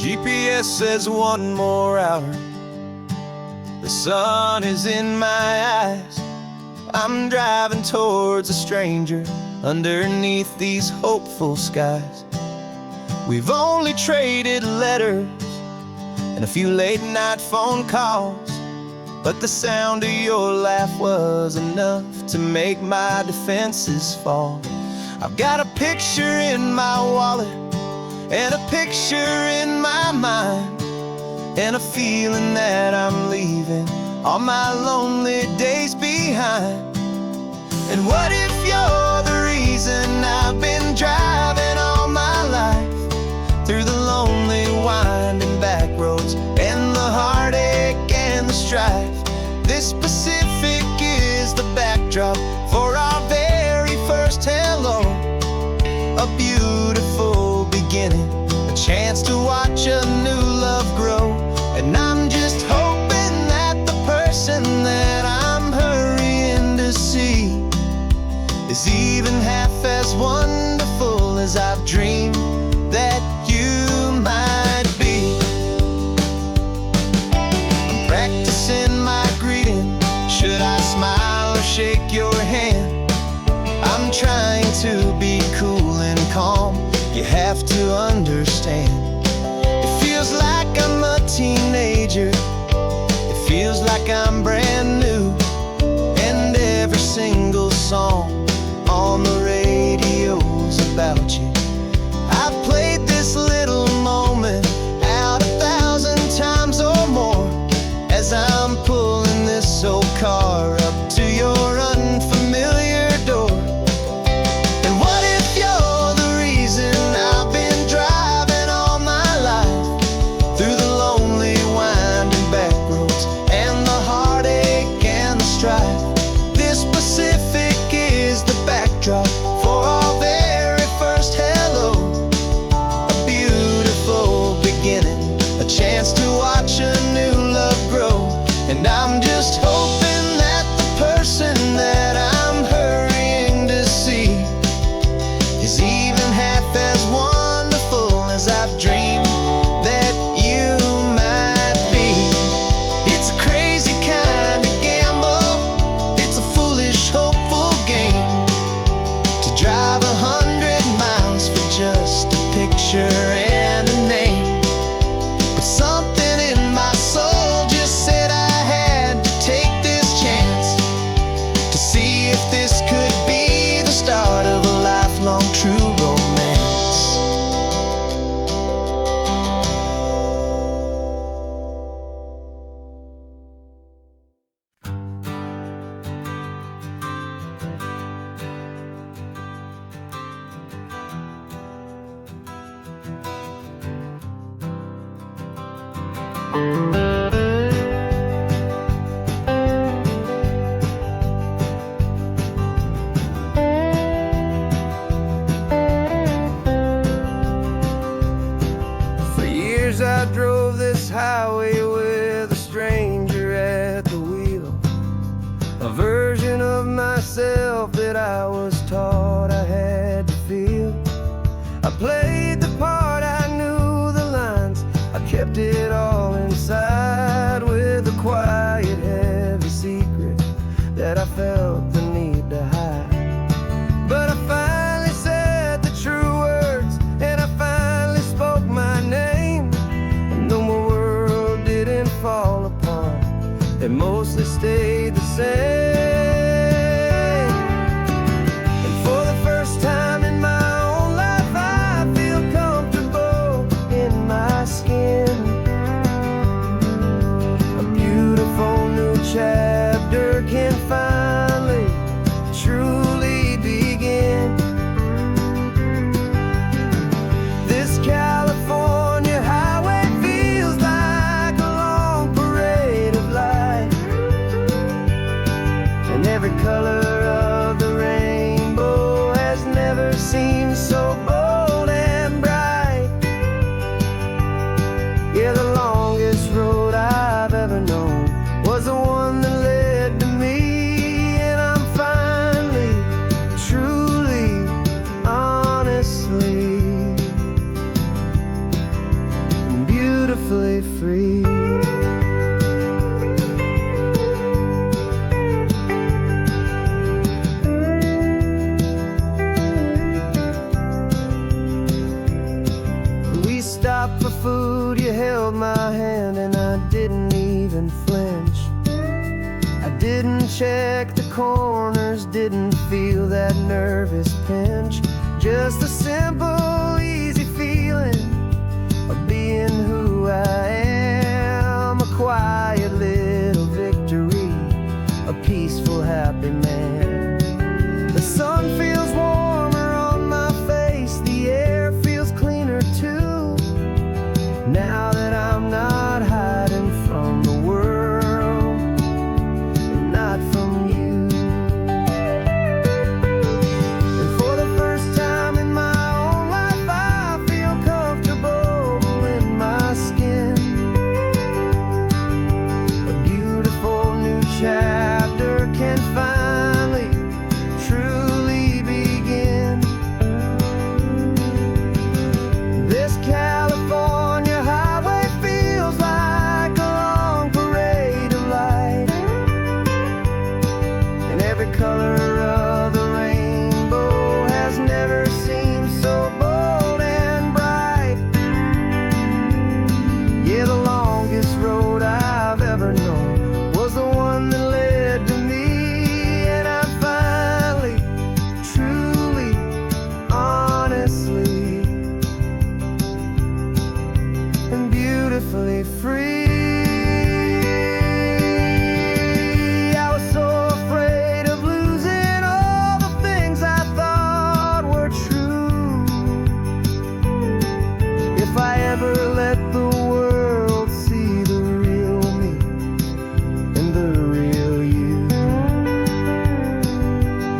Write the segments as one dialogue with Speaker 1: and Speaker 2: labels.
Speaker 1: GPS says one more hour. The sun is in my eyes. I'm driving towards a stranger underneath these hopeful skies. We've only traded letters and a few late night phone calls, but the sound of your laugh was enough to make my defenses fall. I've got a picture in my wallet and a picture in my mind, and a feeling that I'm leaving all my lonely days behind. And what if you're the reason I've been driving all my life, through the lonely winding back roads and the heartache and the strife? This Pacific is the backdrop for our very first hello. A beautiful beginning, a chance to watch a new love grow. And I'm just hoping that the person that I'm hurrying to see is even half as wonderful as I've dreamed that you might be. I'm practicing my greeting. Should I smile or shake your hand? I'm trying to be cool and calm. You have to understand. It feels like I'm a teenager. It feels like I'm brand new. And every single song on the radio's about you. I've played this little moment out 1,000 times or more, as I'm pulling this old car up to your unfamiliar door. And what if you're the reason I've been driving all my life, through the lonely winding back roads and the heartache and the strife? This Pacific is the backdrop for our very first hello. A beautiful beginning, a chance to watch a new love grow. And I'm just hoping that the person that I'm hurrying to see is even half as wonderful as I've dreamed that you might be. It's a crazy kind of gamble. It's a foolish, hopeful game to drive 100 miles for just a picture and a name. But something in my soul just said I had to take this chance to see if this could be the start of a lifelong true romance. For years I drove this highway with a stranger at the wheel, a version of myself that I was taught I had to feel. I played the part, I knew the lines, I kept it all inside, with a quiet, heavy secret that I felt the need to hide. But I finally said the true words, and I finally spoke my name. And though my world didn't fall apart, it mostly stayed the same. And for the first time in my own life, I feel comfortable in my skin. A beautiful new chapter can finally truly begin. This California highway feels like a long parade of light, and every color of the rainbow has never seemed so bold and bright. Yeah, the longest road I've ever known was the one that led to me, and I'm finally, truly, honestly held my hand and I didn't even flinch. I didn't check the corners, didn't feel that nervous pinch. Just a simple, easy feeling of being who I am. A quiet little victory, a peaceful, happy man. The sun feels warmer on my face, the air feels cleaner too. Now that I'm not hiding from the world, and not from you. And for the first time in my own life, I feel comfortable in my skin. A beautiful new chapter can finally, truly begin. This California highway feels like a long parade of light, and every color of the rainbow has never seemed so bold and bright. Yeah, the longest road I've ever known was the one that led to me, and I'm finally, truly, honestly, and beautifully free. I was so afraid of losing all the things I thought were true. If I ever let the world see the real me and the real you.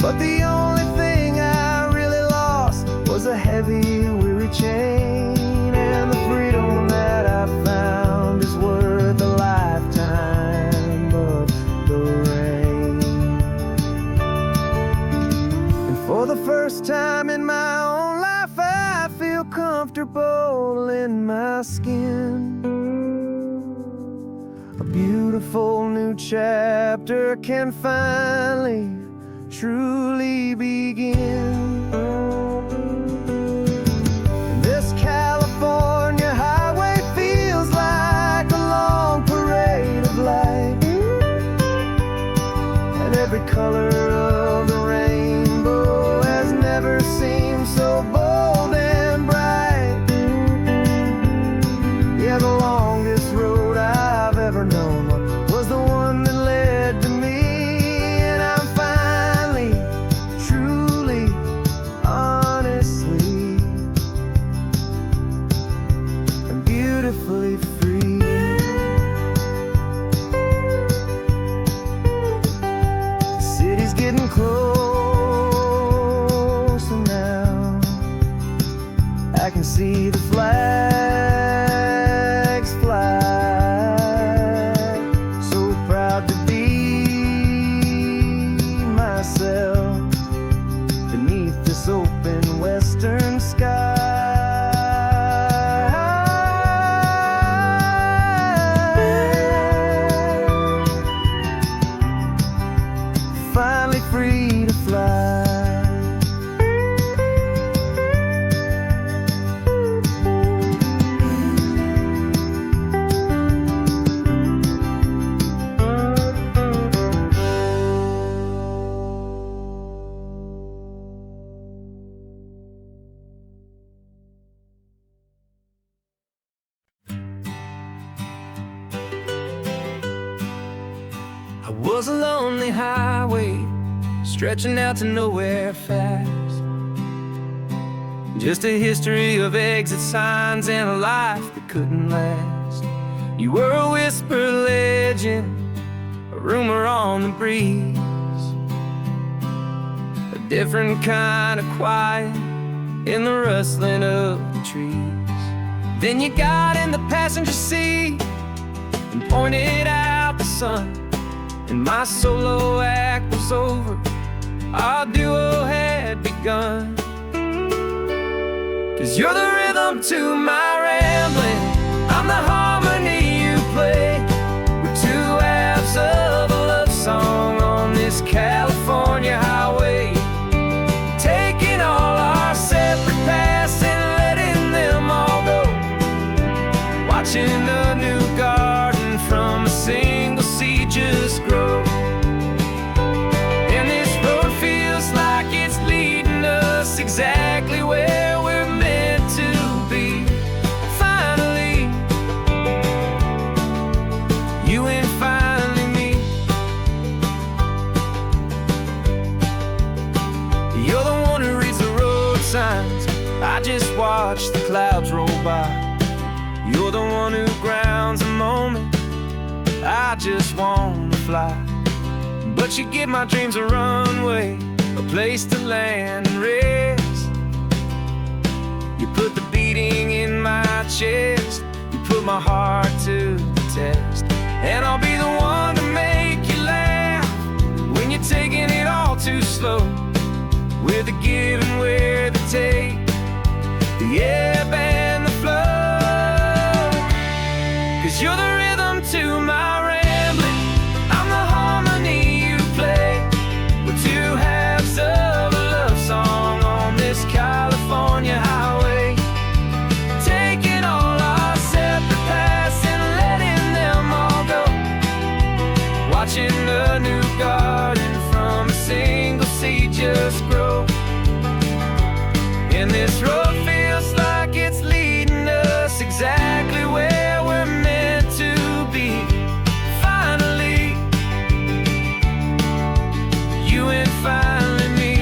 Speaker 1: But the only thing I really lost was a heavy, weary chain, and the freedom that I found is worth a lifetime of the rain. And for the first time in my own life, I feel comfortable in my skin. A beautiful new chapter can finally, truly begin. This California highway feels like a long parade of light, and every color of the rainbow has never seemed so bold and bright. Yeah, the longest road I've ever known was the one that led to me, and I'm finally, truly, honestly, and beautifully free. The city's getting closer now. I can see the flags fly. So proud to be myself beneath this open western sky. Finally free to fly. I was a lonely highway stretching out to nowhere fast. Just a history of exit signs and a life that couldn't last. You were a whisper legend, a rumor on the breeze, a different kind of quiet in the rustling of the trees. Then you got in the passenger seat and pointed out the sun, and my solo act was over, our duo had begun. 'Cause you're the rhythm to my rambling, I'm the harmony you play. We're two halves of a love song on this California highway, taking all our separate paths and letting them all go, watching the us exactly where we're meant to be. Finally, you and finally me. You're the one who reads the road signs, I just watch the clouds roll by. You're the one who grounds the moment, I just wanna fly. But you give my dreams a runway, a place to land and rest. You put the beating in my chest, you put my heart to the test. And I'll be the one to make you laugh when you're taking it all too slow. We're the give and we're the take, the ebb and the flow. 'Cause you're the rhythm to my rambling, I'm the harmony you play. We're two halves of a love song on this California highway, taking all our separate paths and letting them all go. Watching a new garden from a single seed just grow. And this road feels like it's leading us exactly where we're meant to be. Finally, you and finally me.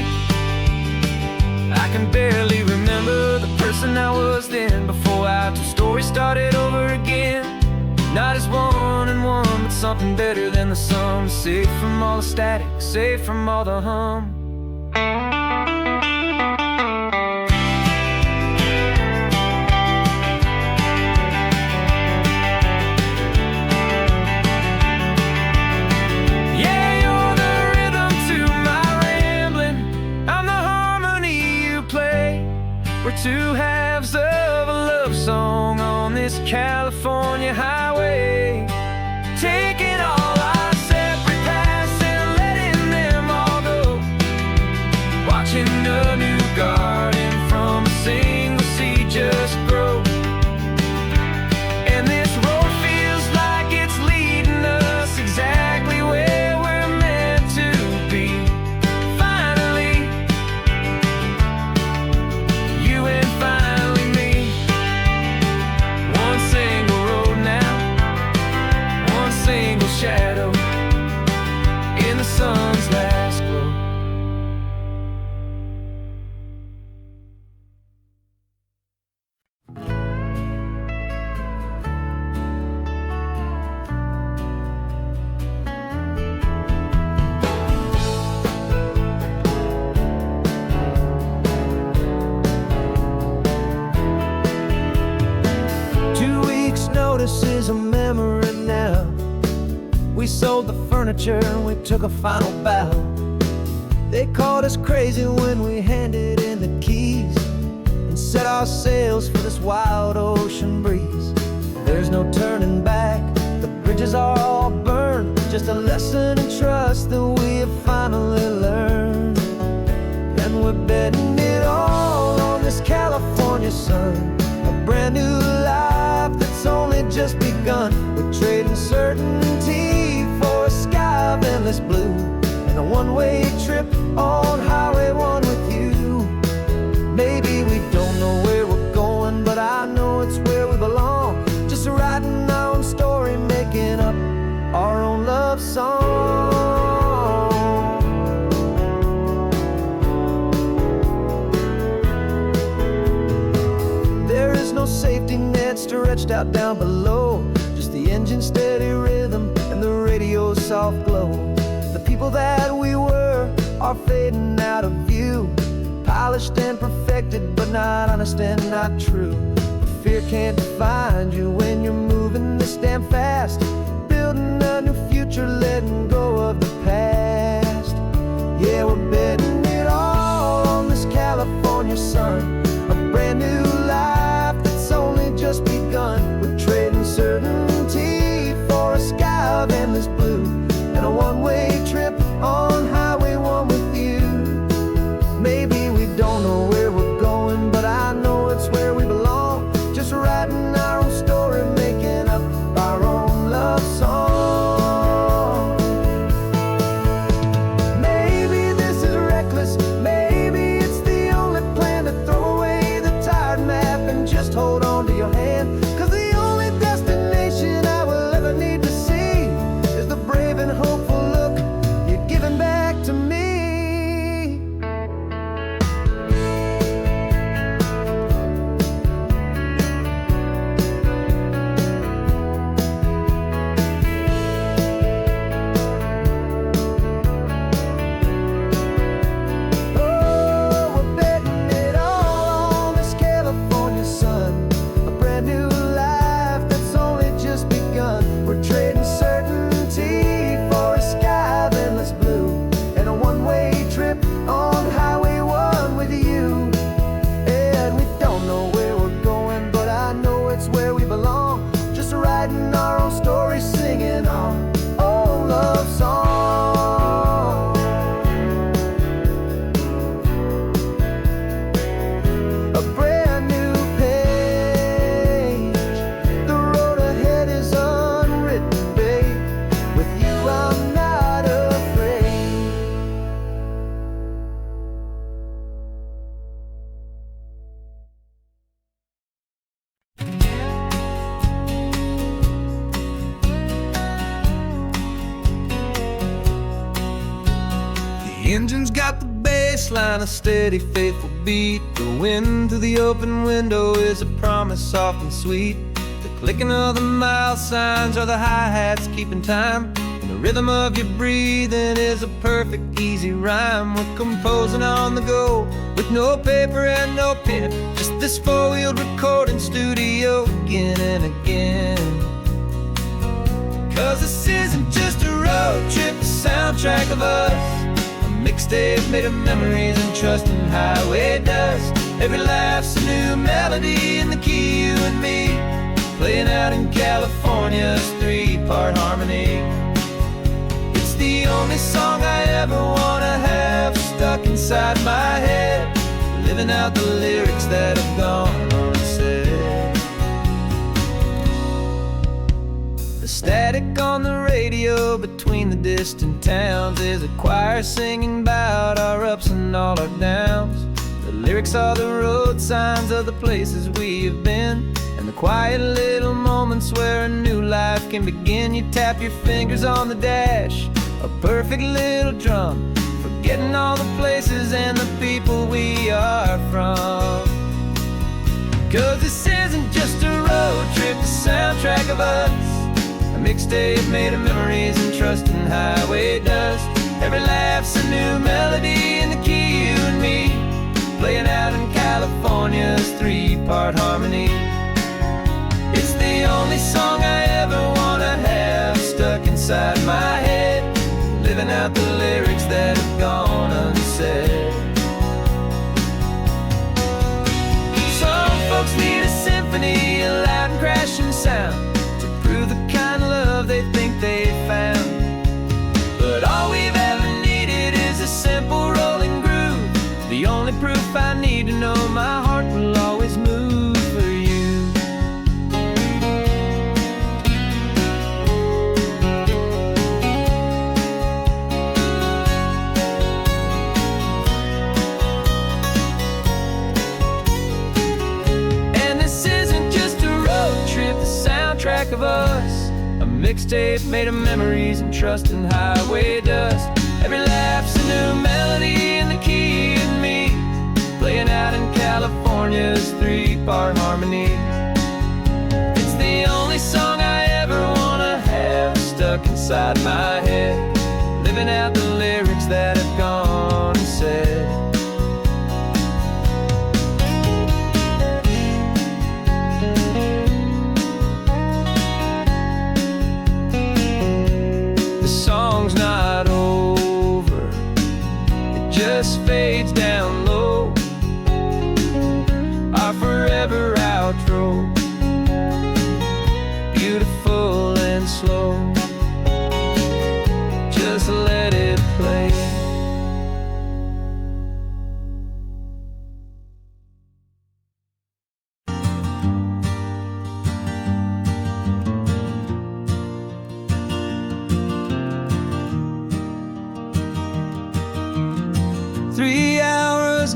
Speaker 1: I can barely remember the person I was then, before our two stories started over again. Not as one and one, but something better than the sum. Safe from all the static, safe from all the hum. We're two halves of a love song on this California highway, taking all our separate paths and letting them all go. Watching a new garden from a single seed just grow. And this road feels like it's leading us exactly where we're meant to be. Finally, you and finally me. One single road now, one single shadow in the sun's last glow. Notice is a memory now. We sold the furniture and we took a final bow. They called us crazy when we handed in the keys and set our sails for this wild ocean breeze. There's no turning back, the bridges are all burned. Just a lesson in trust that we have finally learned. And we're betting it all on this California sun, a brand new life that's only just begun. We're trading certainty for a sky of endless blue, and a one-way trip on Highway 1 with you. Maybe we don't know where we're going, but I know it's where we belong. Just writing our own story, making up our own love song. There is no safety net stretched out down below, just the engine's steady rhythm and the radio's soft glow. The people that we were are fading out of view, polished and perfected, but not honest and not true. Fear can't define you when you're moving this damn fast, building a new future, letting go of the past. Yeah, we're betting it all on this California sun, a brand new life that's only just begun. We're trading certainty for a sky of endless blue, and a one-way trip on Highway 1 with you. Maybe we don't know where we're going, but I know it's where we belong. Just writing our own story, making up our own love song. Maybe this is reckless, maybe it's the only a brand new page. The road ahead is unwritten, babe. With you I'm not afraid. The engine's got the bass line, a steady, faithful beat. The wind through the open window is a promise soft and sweet. The clicking of the mile signs are the hi-hats keeping time. And the rhythm of your breathing is a perfect, easy rhyme. We're composing on the go with no paper and no pen, just this four-wheeled recording studio again and again. 'Cause this isn't just a road trip, the soundtrack of us. Mixtape made of memories and trust in highway dust. Every laugh's a new melody in the key, you and me, playing out in California's three-part harmony. It's the only song I ever wanna have stuck inside my head, living out the lyrics that have gone unsaid. The static on the radio between the distant towns is a choir singing about our ups and all our downs. The lyrics are the road signs of the places we have been, and the quiet little moments where a new life can begin. You tap your fingers on the dash, a perfect little drum, forgetting all the places and the people we are from. 'Cause this isn't just a road trip, the soundtrack of us. A mixtape made of memories and trust in highway dust. Every laugh's a new melody in the key, you and me, playing out in California's three-part harmony. It's the only song I ever wanna have stuck inside my head, living out the lyrics that have gone unsaid. Some folks need a symphony, a loud and crashing sound, the kind of love they think they found. But all we've ever needed is a simple rolling groove, the only proof I need to know my heart will always move for you. And this isn't just a road trip, the soundtrack of us. A mixtape made of memories and trust in highway dust. Every laugh's a new melody in the key, you and me, playing out in California's three-part harmony. It's the only song I ever wanna have stuck inside my head, living out the lyrics that have gone unsaid. Song's not over, it just fades down low, our forever outro, beautiful and slow. Just let it play.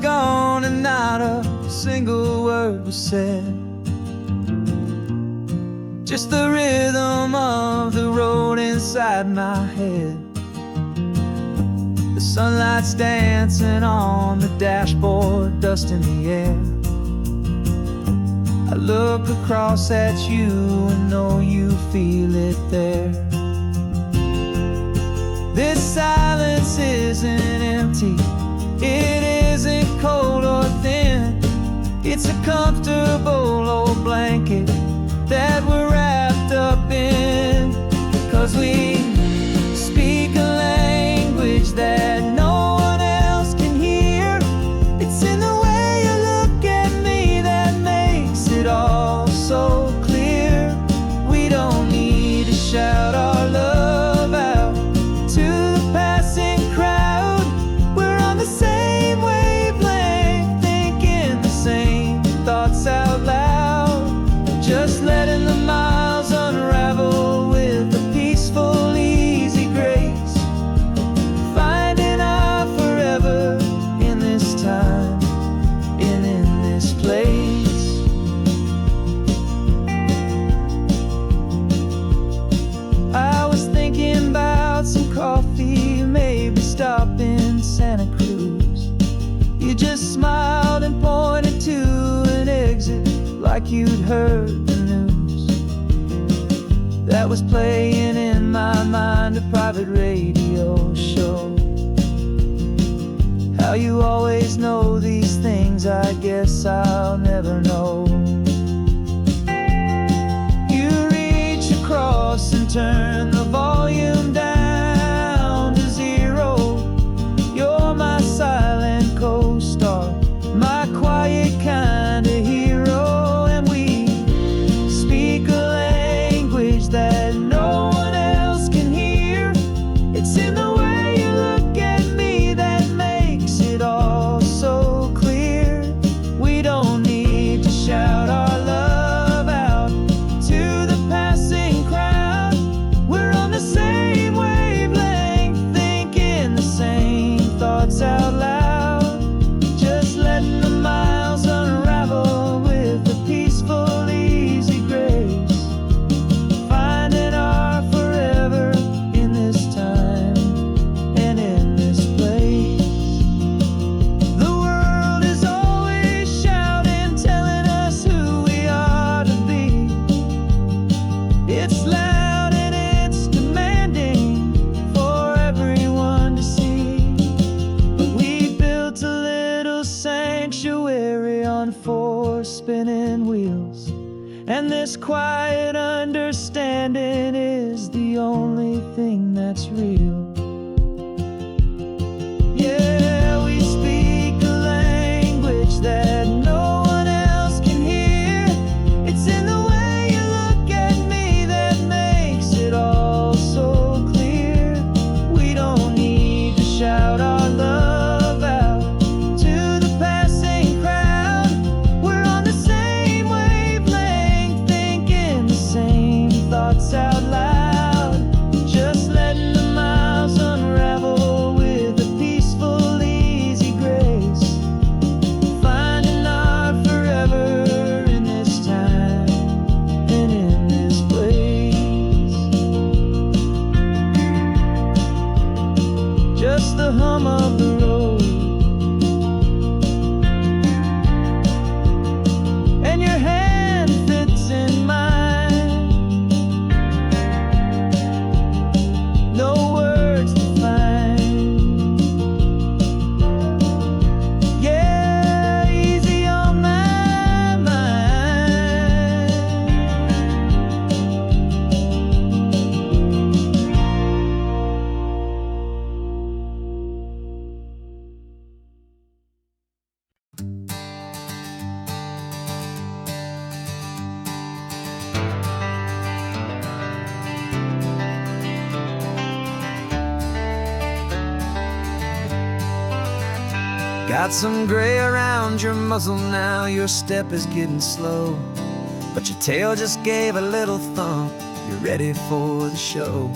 Speaker 1: Gone and not a single word was said, just the rhythm of the road inside my head. The sunlight's dancing on the dashboard, dust in the air. I look across at you and know you feel it there. This silence isn't empty, it isn't cold or thin. It's a comfortable old blanket that we're wrapped up in. 'Cause we speak a language that no one else can hear. It's in the way you look at me that makes it all so clear. We don't need to shout our love out to the passing crowd. We're on the same wavelength, thinking the same
Speaker 2: like you'd heard the news that was playing in my mind, a private radio show. How you always know these things, I guess I'll never know. You reach across and turn the volume down to zero. You're my silent co-star, my quiet kind of hero. And we speak a language that no one else can hear. It's in the way you look at me that makes it all so clear. We don't need to shout our love out to the passing crowd. We're on the same wavelength, thinking the same thoughts out loud. Just letting the miles unravel with a peaceful, easy grace. Finding our forever in this time and in this place. The world is always shouting, telling us who we are to be. It's loud and it's demanding for everyone to see. But we built a little sanctuary on four spinning wheels, and this quiet understanding is the only thing that's real. Yeah, we speak a language that no one else can hear. It's in the way you look at me that makes it all so clear. We don't need to shout our love out to the passing crowd. We're on the same wavelength, thinking the same thoughts out loud. Just letting the miles unravel with a peaceful, easy grace. Finding our forever in this time and in this place. Just the hum of the road and your hand fits in mine. No words to find. Yeah, easy on my mind. Got some gray around your muzzle now, your step is getting slow, but your tail just gave a little thump, you're ready for the show.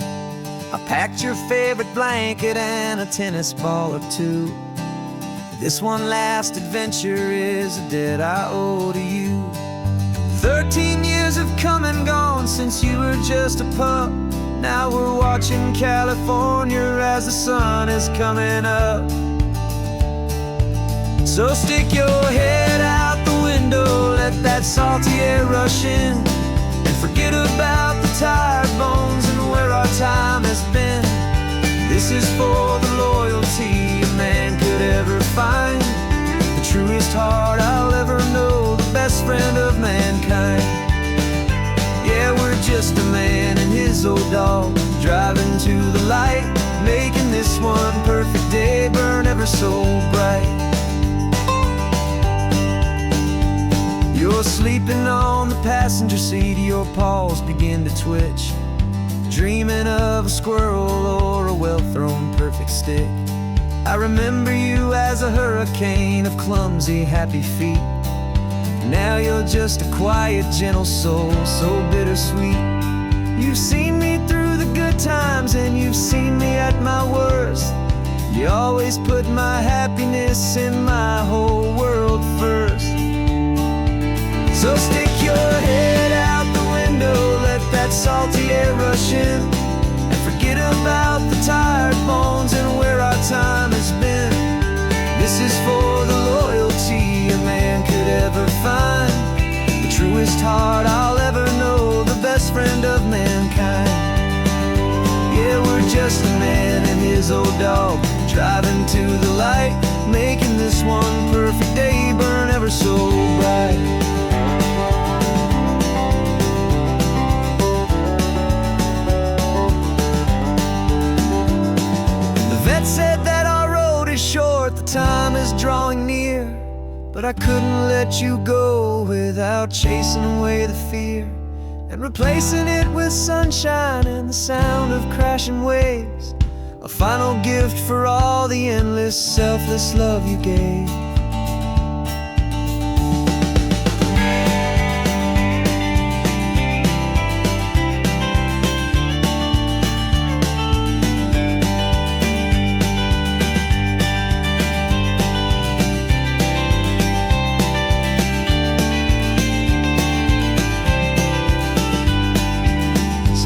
Speaker 2: I packed your favorite blanket and a tennis ball or two. This one last adventure is a debt I owe to you. 13 years have come and gone since you were just a pup. Now we're watching California as the sun is coming up. So stick your head out the window, let that salty air rush in, and forget about the tired bones and where our time has been. This is for the loyalty a man could ever find, the truest heart I'll ever know, the best friend of mankind. Yeah, we're just a man and his old dog, driving to the light, making this one perfect day burn ever so bright. You're sleeping on the passenger seat, your paws begin to twitch, dreaming of a squirrel or a well-thrown perfect stick. I remember you as a hurricane of clumsy, happy feet. Now you're just a quiet, gentle soul, so bittersweet. You've seen me through the good times and you've seen me at my worst. You always put my happiness in my whole world first. So stick your head out the window, let that salty air rush in, and forget about the tired bones and where our time has been. This is for the loyalty a man could ever find, the truest truest heart I'll ever know, the best friend of mankind. Yeah, we're just a man and his old dog, driving to the light, making this one perfect day burn ever so bright. Said that our road is short, the time is drawing near, but I couldn't let you go without chasing away the fear and replacing it with sunshine and the sound of crashing waves, a final gift for all the endless, selfless love you gave.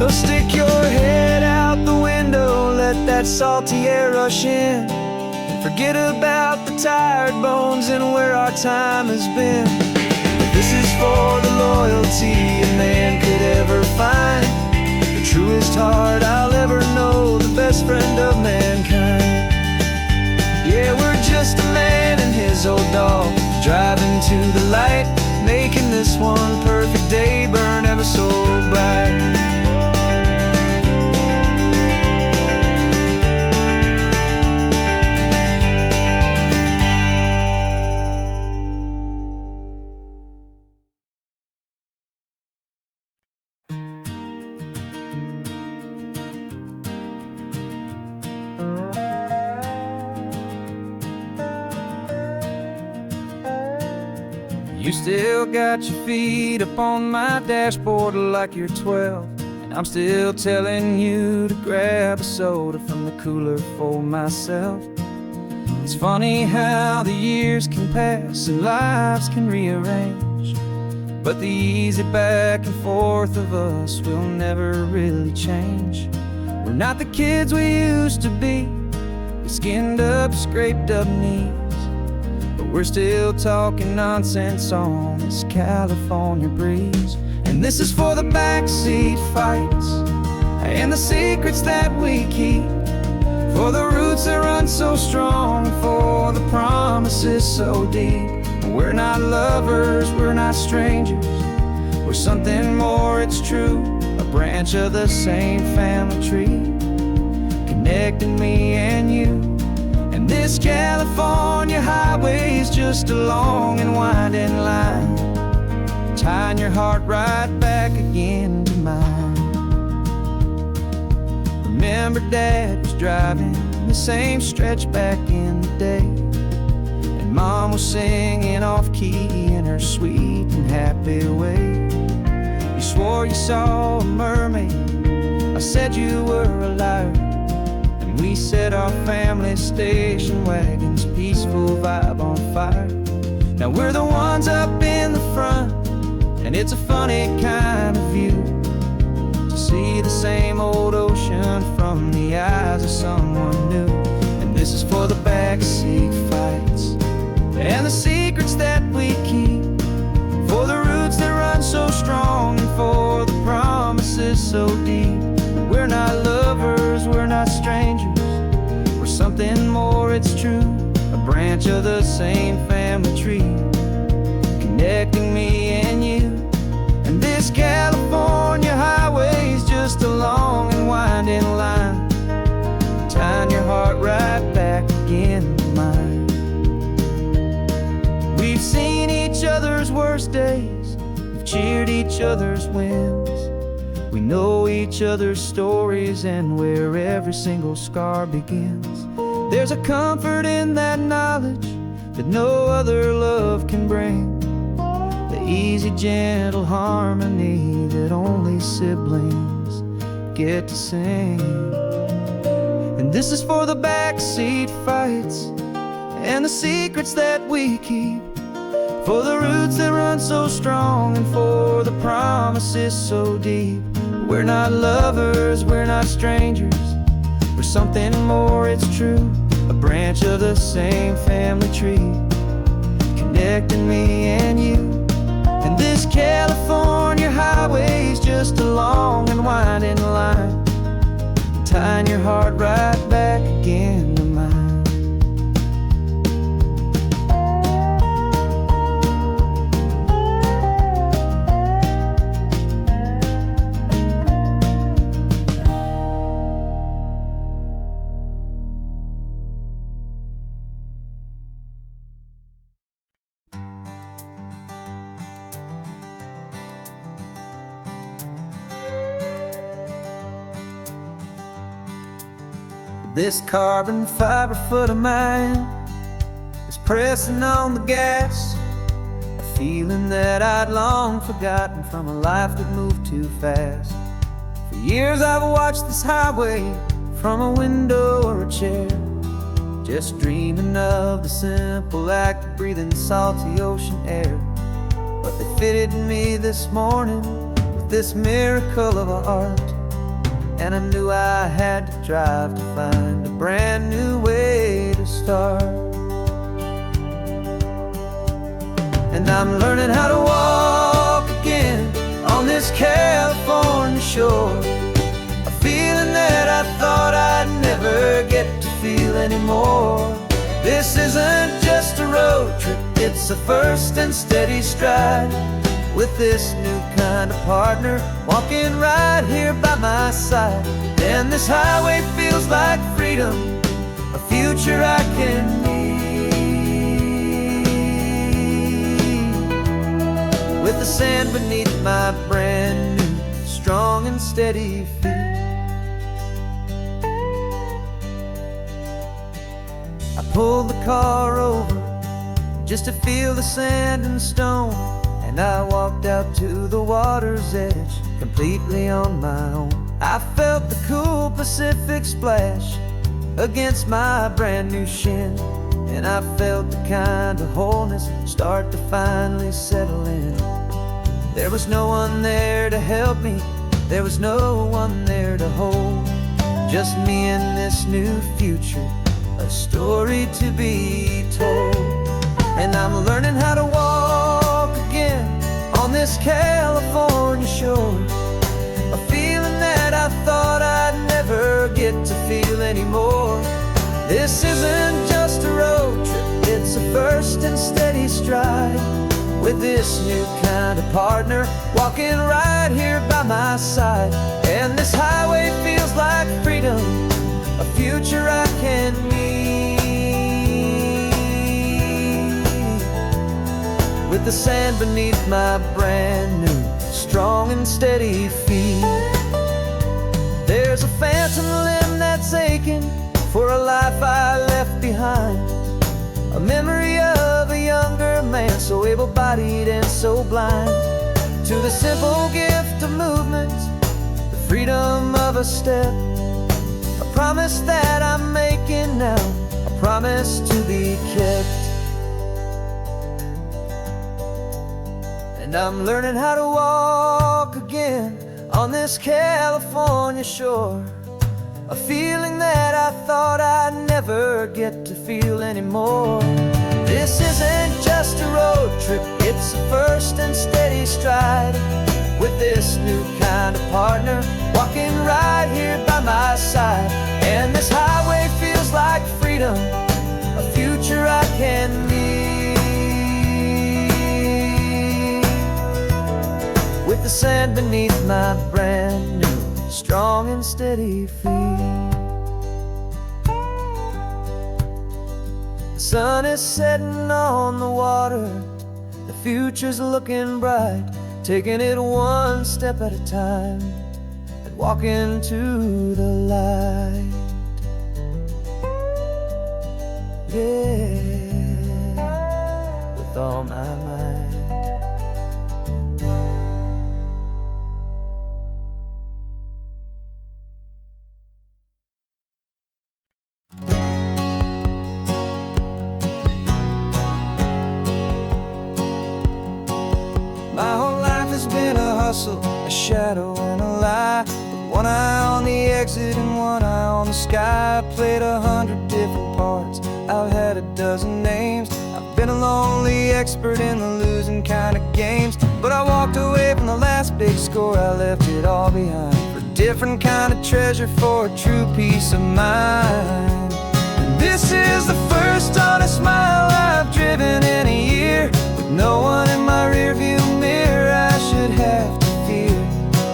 Speaker 2: So stick your head out the window, let that salty air rush in, and forget about the tired bones and where our time has been. This is for the loyalty a man could ever find, the truest heart I'll ever know, the best friend of mankind. Yeah, we're just a man and his old dog, driving to the light, making this one perfect day burn ever so bright. You still got your feet up on my dashboard like you're 12, and I'm still telling you to grab a soda from the cooler for myself. It's funny how the years can pass and lives can rearrange, but the easy back and forth of us will never really change. We're not the kids we used to be, with skinned up, scraped up knees, but we're still talking nonsense on this California breeze. And this is for the backseat fights and the secrets that we keep, for the roots that run so strong, for the promises so deep. We're not lovers, we're not strangers, we're something more, it's true, a branch of the same family tree, connecting me and you. And this California highway is just a long and winding line, tying your heart right back again to mine. Remember Dad was driving the same stretch back in the day, and Mom was singing off-key in her sweet and happy way. You swore you saw a mermaid, I said you were a liar, and we set our family station wagon's peaceful vibe on fire. Now we're the ones up in the front, and it's a funny kind of view to see the same old ocean from the eyes of someone new. And this is for the backseat fights and the secrets that we keep, for the roots that run so strong and for the promises so deep. We're not lovers, we're not strangers, we're something more, it's true, a branch of the same family tree, connecting me and you. And this California highway is just a long and winding line, tying your heart right back again to mine. We've seen each other's worst days, we've cheered each other's wins, we know each other's stories and where every single scar begins. There's a comfort in that knowledge that no other love can bring, the easy, gentle harmony that only siblings get to sing. And this is for the backseat fights and the secrets that we keep, for the roots that run so strong and for the promises so deep. We're not lovers, we're not strangers, we're something more, it's true, a branch of the same family tree, connecting me and you. And this California This carbon fiber foot of mine is pressing on the gas, a feeling that I'd long forgotten from a life that moved too fast. For years I've watched this highway from a window or a chair, just dreaming of the simple act of breathing salty ocean air. But they fitted me this morning with this miracle of art, and I knew I had to drive to find a brand new way to start. And I'm learning how to walk again on this California shore, a feeling that I thought I'd never get to feel anymore. This isn't just a road trip, it's a first and steady stride, with this new kind of partner walking right here by my side. And this highway feels like freedom, a future I can need, with the sand beneath my brand new strong and steady feet. I pulled the car over just to feel the sand and stone, and I walked out to the water's edge completely on my own. I felt the cool Pacific splash against my brand new shin, and I felt the kind of wholeness start to finally settle in. There was no one there to help me, there was no one there to hold, just me and this new future, a story to be told. And I'm learning how to walk again on this California shore, a feeling that I thought I'd never get to feel anymore. This isn't just a road trip, it's a first and steady stride, with this new kind of partner walking right here by my side. And this highway feels like freedom, a future I can need, with the sand beneath my brand new strong and steady feet. There's a phantom limb that's aching for a life I left behind, a memory of a younger man so able-bodied and so blind, to the simple gift of movement, the freedom of a step, a promise that I'm making now, a promise to be kept. And I'm learning how to walk again on this California shore, a feeling that I thought I'd never get to feel anymore. This isn't just a road trip, it's a first and steady stride, with this new kind of partner walking right here by my side. And this highway feels like freedom, a future I can need, with the sand beneath my brand new strong and steady feet. The sun is setting on the water, the future's looking bright, taking it one step at a time and walking to the light. Yeah, with all my might. A shadow and a lie, with one eye on the exit and one eye on the sky. I played 100 different parts, I've had a dozen names. I've been a lonely expert in the losing kind of games, but I walked away from the last big score, I left it all behind, for a different kind of treasure, for a true peace of mind. And this is the first honest mile I've driven in a year, with no one in my rearview mirror I should have to fear.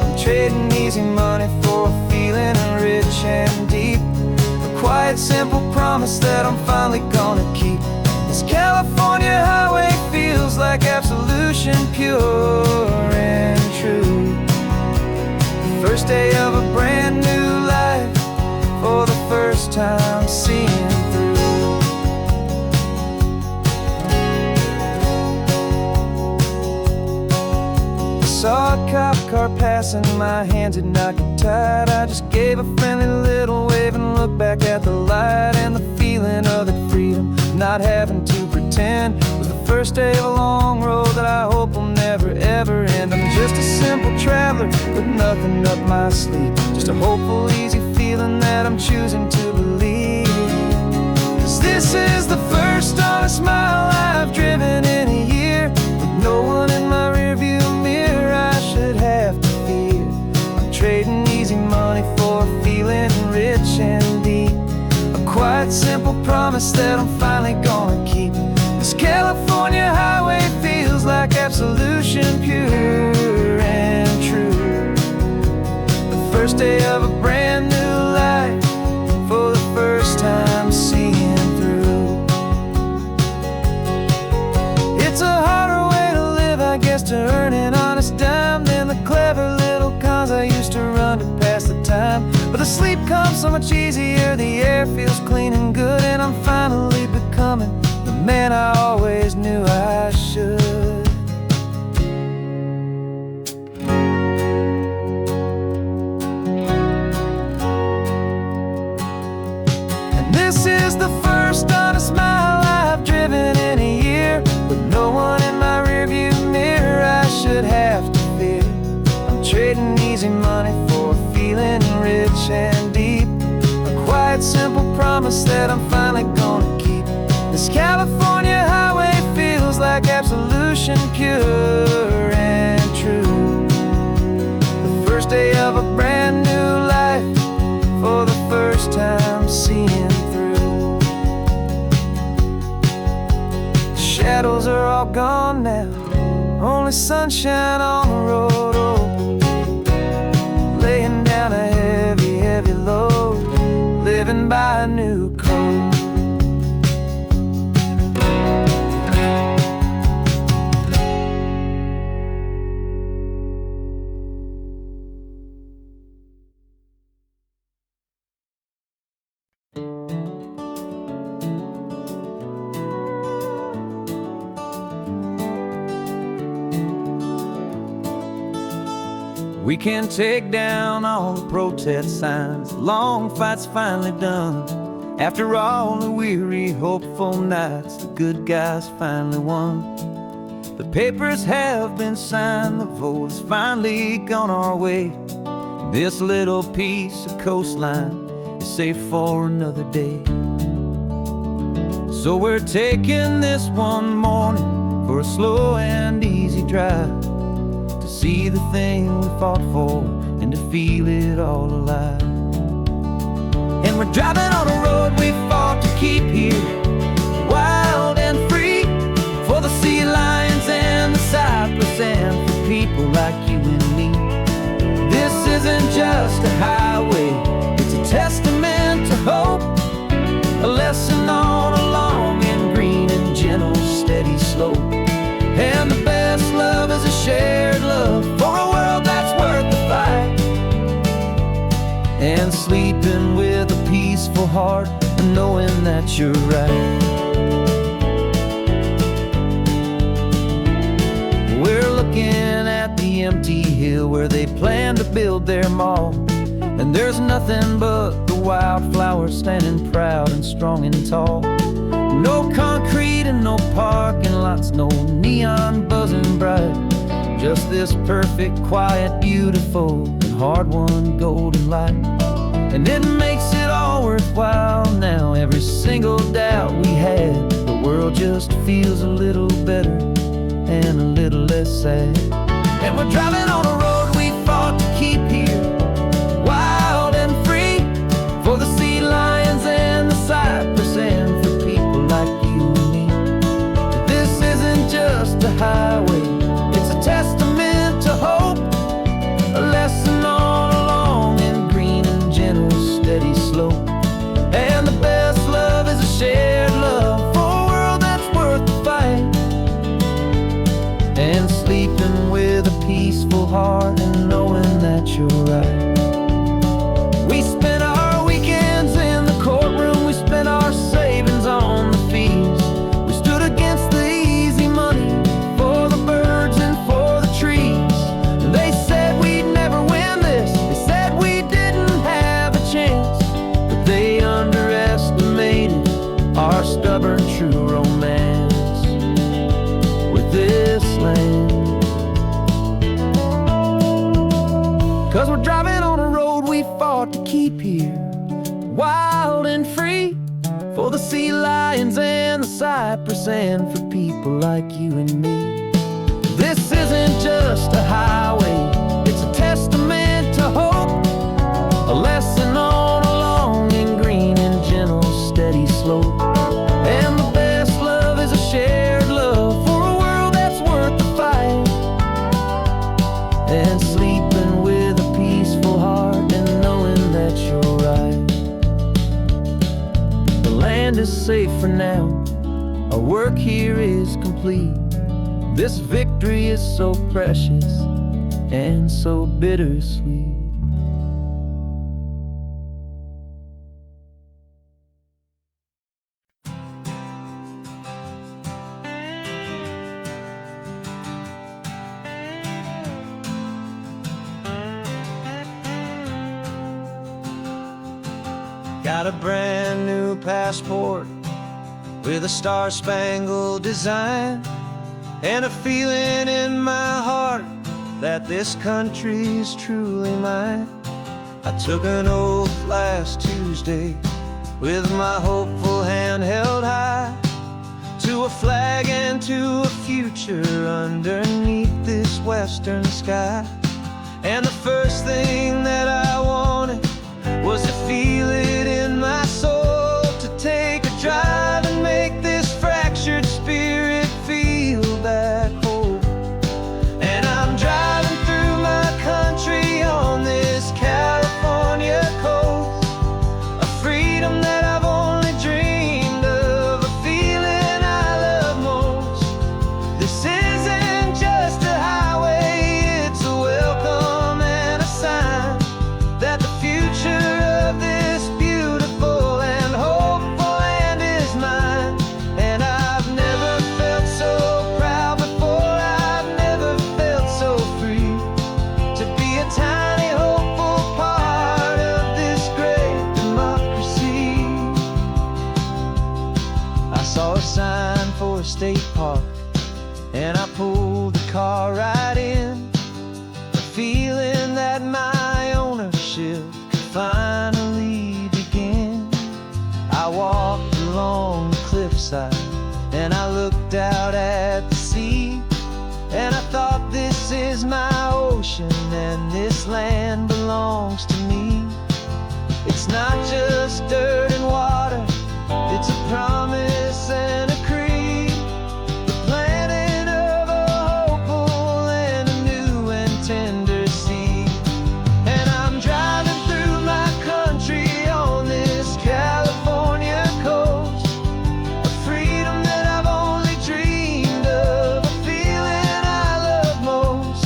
Speaker 2: I'm trading easy money for a feeling rich and deep, a quiet simple promise that I'm finally gonna keep. This California highway feels like absolution, pure and true. The first day of a brand new life, for the first time a cop car passing, my hands had not got tied. I just gave a friendly little wave and looked back at the light. And the feeling of that freedom, not having to pretend, was the first day of a long road that I hope will never ever end. I'm just a simple traveler with nothing up my sleeve, just a hopeful, easy feeling that I'm choosing to believe. 'Cause this is the first honest mile I've driven in a year, with no one in my rearview mirror I should have to fear. I'm trading easy money for a feeling rich and deep, a quiet, simple promise that I'm finally gonna keep. This California highway feels like absolution, pure and true. The first day of a brand new life, for the first time seeing through. It's a harder way to live, I guess, to earn an honest dime than the clever little cons I used to run to pass the time. But the sleep comes so much easier, the air feels clean and good, and I'm finally becoming the man I always knew I should. And this is the first honest mile I've driven in a year, with no one in my rearview mirror I should have to fear. I'm trading easy money for a feeling rich and deep, a quiet, simple promise that I'm finally gonna keep. This California highway feels like absolution, pure and true. The first day of a brand new life, for the first time seeing through. The shadows are all gone now, only sunshine on the road. Oh, laying down a heavy, heavy load, living by a new code. We can take down all the protest signs, long fight's finally done. After all the weary, hopeful nights, the good guys finally won. The papers have been signed, the vote has finally gone our way. This little piece of coastline is safe for another day. So we're taking this one morning for a slow and easy drive, to see the thing we fought for and to feel it all alive. And we're driving on a road we fought to keep here, wild and free, for the sea lions and the cypress and for people like you and me. This isn't just a highway, it's a testament to hope, a lesson on a long and green and gentle steady slope. And the best love is a shared love for a world that's worth the fight, and sleeping with a peaceful heart and knowing that you're right. We're looking at the empty hill where they plan to build their mall, and there's nothing but the wildflowers standing proud and strong and tall. No concrete and no parking lots, no neon buzzing bright, just this perfect, quiet, beautiful, and hard-won golden light. And it makes it all worthwhile now, every single doubt we had. The world just feels a little better and a little less sad. And we're driving on a road we fought to keep here, wild and free, for the sea lions and the cypress and for people like you and me. This isn't just a highway, it's a testament to hope, a lesson on a long and green and gentle steady slope. And the best love is a shared love for a world that's worth the fight, and sleeping with a peaceful heart and knowing that you're right. We spent our weekends in the courtroom, we spent our savings on the fees. We stood against the easy money for the birds and for the trees. And they keep here, wild and free, for the sea lions and the cypress, and for people like you and me. This isn't just a highway, it's a testament to hope, a lesson on a long and green and gentle steady slope. And the best love is a shared love for a world that's worth the fight, and sleeping with a peaceful heart and knowing that you're right. The land is safe for now, our work here is complete. This victory is so precious and so bittersweet.
Speaker 1: Got a brand new passport with a star-spangled design, and a feeling in my heart that this country's truly mine. I took an oath last Tuesday with my hopeful hand held high, to a flag and to a future underneath this western sky. And the first thing that I wanted was to feel it in my soul, to take a drive and make this fractured spirit feel back home. And I'm driving through my country on this California coast, a freedom that I've only dreamed of, a feeling I love most. This isn't just a highway, it's a welcome and a sign that the future of this beautiful and hopeful land is mine. And I've never felt so proud before, I've never felt so free, to be a tiny hopeful part of this great democracy. I saw a sign for a state park, and I pulled the car right in, the feeling that my ownership could finally begin. I walked along the cliffside and I looked out at the sea, and I thought, this is my ocean and this land belongs to me. It's not just dirt and water, it's a promise and a creed, the planting of a hopeful and a new and tender seed. And I'm driving through my country on this California coast, a freedom that I've only dreamed of, a feeling I love most.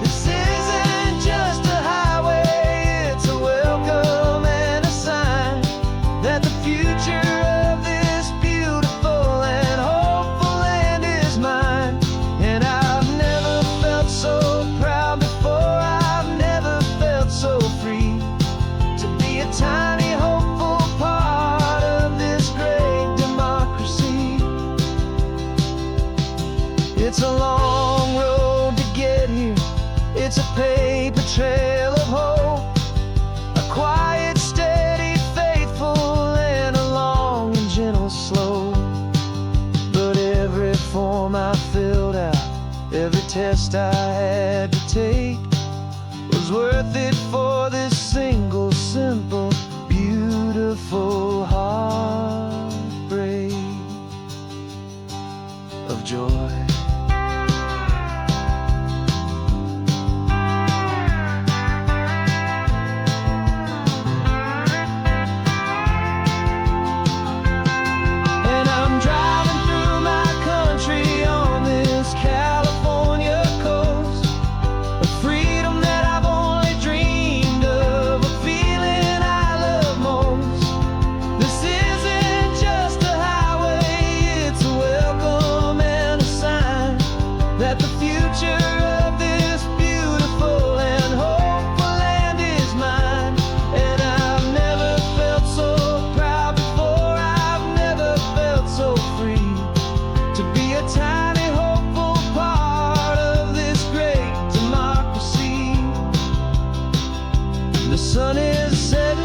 Speaker 1: This isn't just a highway, it's a welcome and a sign that the future of this beautiful and hopeful land is mine. And I've never felt so proud before, I've never felt so free, to be a tiny hopeful part of this great democracy. It's a long road to get here, it's a paper trail of hope, a quiet, steady, faithful, and a long and gentle slope. But every form I filled out, every test I had to take, was worth it for this single, simple, beautiful heartbreak of joy. And I'm driving through my country on this California coast, a freedom that I've only dreamed of, a feeling I love most. This isn't just a highway, it's a welcome and a sign that the future of this beautiful and hopeful land is mine. And I've never felt so proud before, I've never felt so free, to be a tiny hopeful part of this great democracy. The sun is setting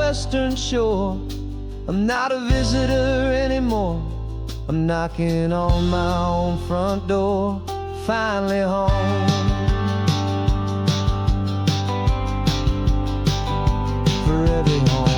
Speaker 2: western shore. I'm not a visitor anymore. I'm knocking on my own front door, finally home. For every home.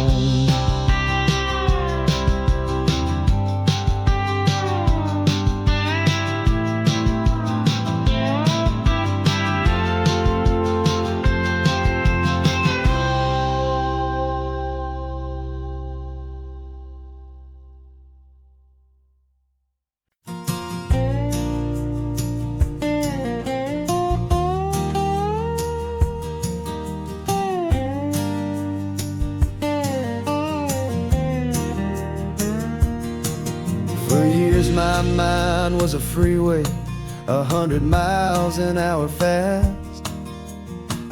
Speaker 2: For years my mind was a freeway, 100 miles an hour fast,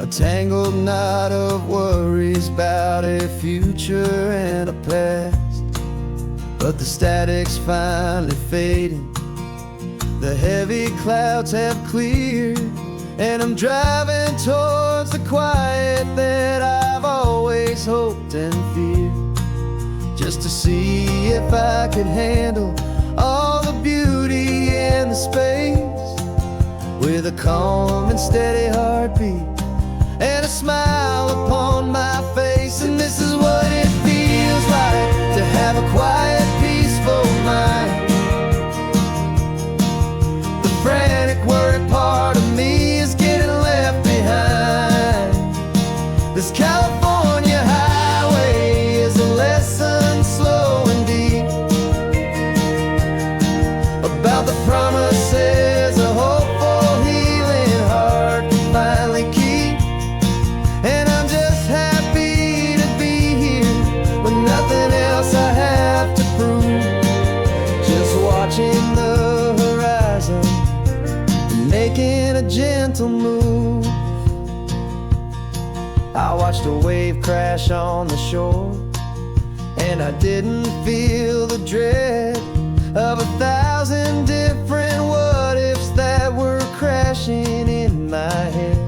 Speaker 2: a tangled knot of worries about a future and a past. But the static's finally fading, the heavy clouds have cleared, and I'm driving towards the quiet that I've always hoped and feared, just to see if I could handle all the beauty and the space, with a calm and steady heartbeat and a smile upon my face. And this is what it feels like to have a quiet, peaceful mind. The frantic, worried part of me is getting left behind. This California highway is a lesson slow and deep about the promises a hopeful, healing heart can finally keep. And I'm just happy to be here with nothing else I have to prove, just watching the horizon and making a gentle move. I watched a wave crash on the shore, and I didn't feel the dread of 1,000 different what-ifs that were crashing in my head.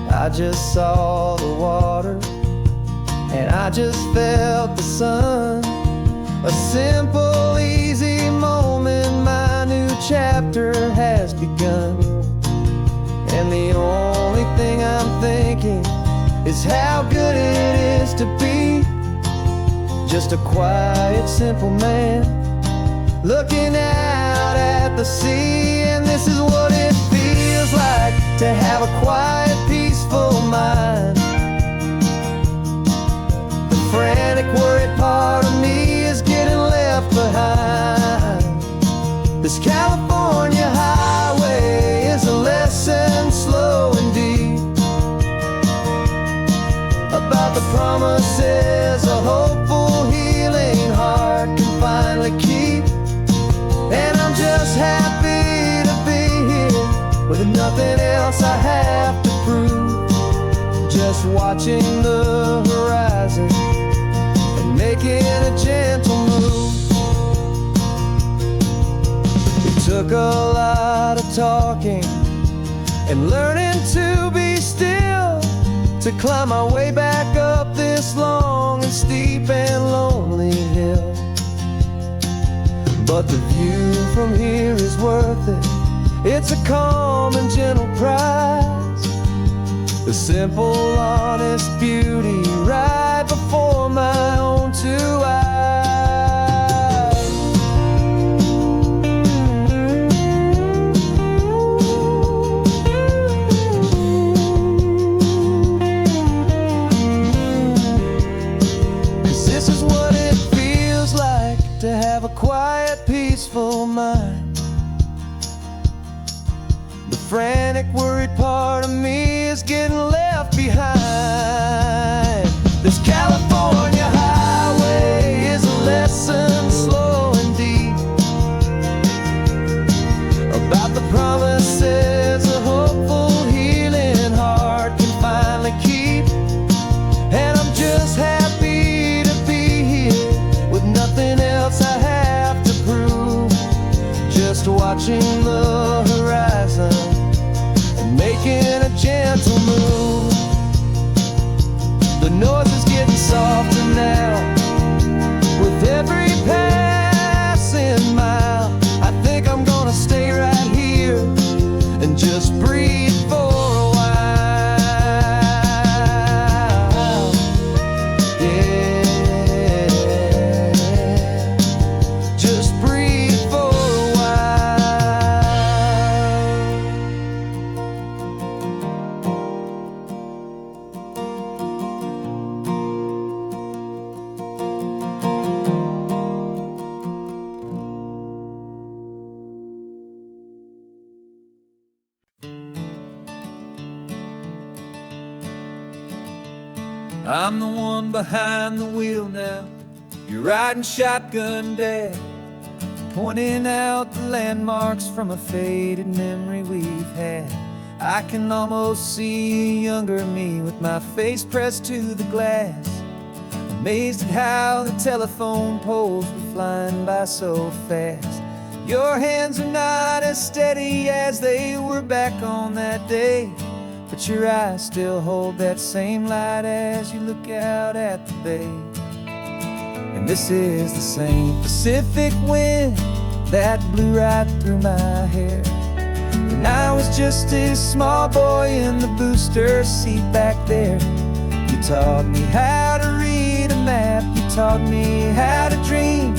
Speaker 2: I just saw the water, and I just felt the sun. A simple, easy moment, my new chapter has begun. And the only thing I'm thinking is how good it is to be just a quiet, simple man looking out at the sea. And this is what it feels like to have a quiet, peaceful mind. The frantic, worried part of me is getting left behind. This California highway is a lesson slow and deep about the promises a hopeful, healing heart can finally keep. And I'm just happy to be here with nothing else I have to prove, just watching the horizon and making a gentle move. It took a lot of talking and learning to be still to climb my way back up this long and steep and lonely hill. But the view from here is worth it. It's a calm and gentle prize, the simple, honest beauty right before my own two eyes. To have a quiet, peaceful mind. The frantic, worried part of me is getting left behind. This California highway is a lesson slow and deep about the promises a hopeful, healing heart can finally keep. And I'm just happy to be here with nothing else I have to prove, just watching the horizon and making a gentle move. The noise is getting softer now with every passing mile. I think I'm gonna stay right here and just breathe for a while. Yeah, just breathe for a while. I'm the one behind the wheel now. You're riding shotgun, Dad, pointing out the landmarks from a faded memory we've had. I can almost see a younger me with my face pressed to the glass, amazed at how the telephone poles were flying by so fast. Your hands are not as steady as they were back on that day, but your eyes still hold that same light as you look out at the bay. And this is the same Pacific wind that blew right through my hair when I was just a small boy in the booster seat back there. You taught me how to read a map, you taught me how to dream,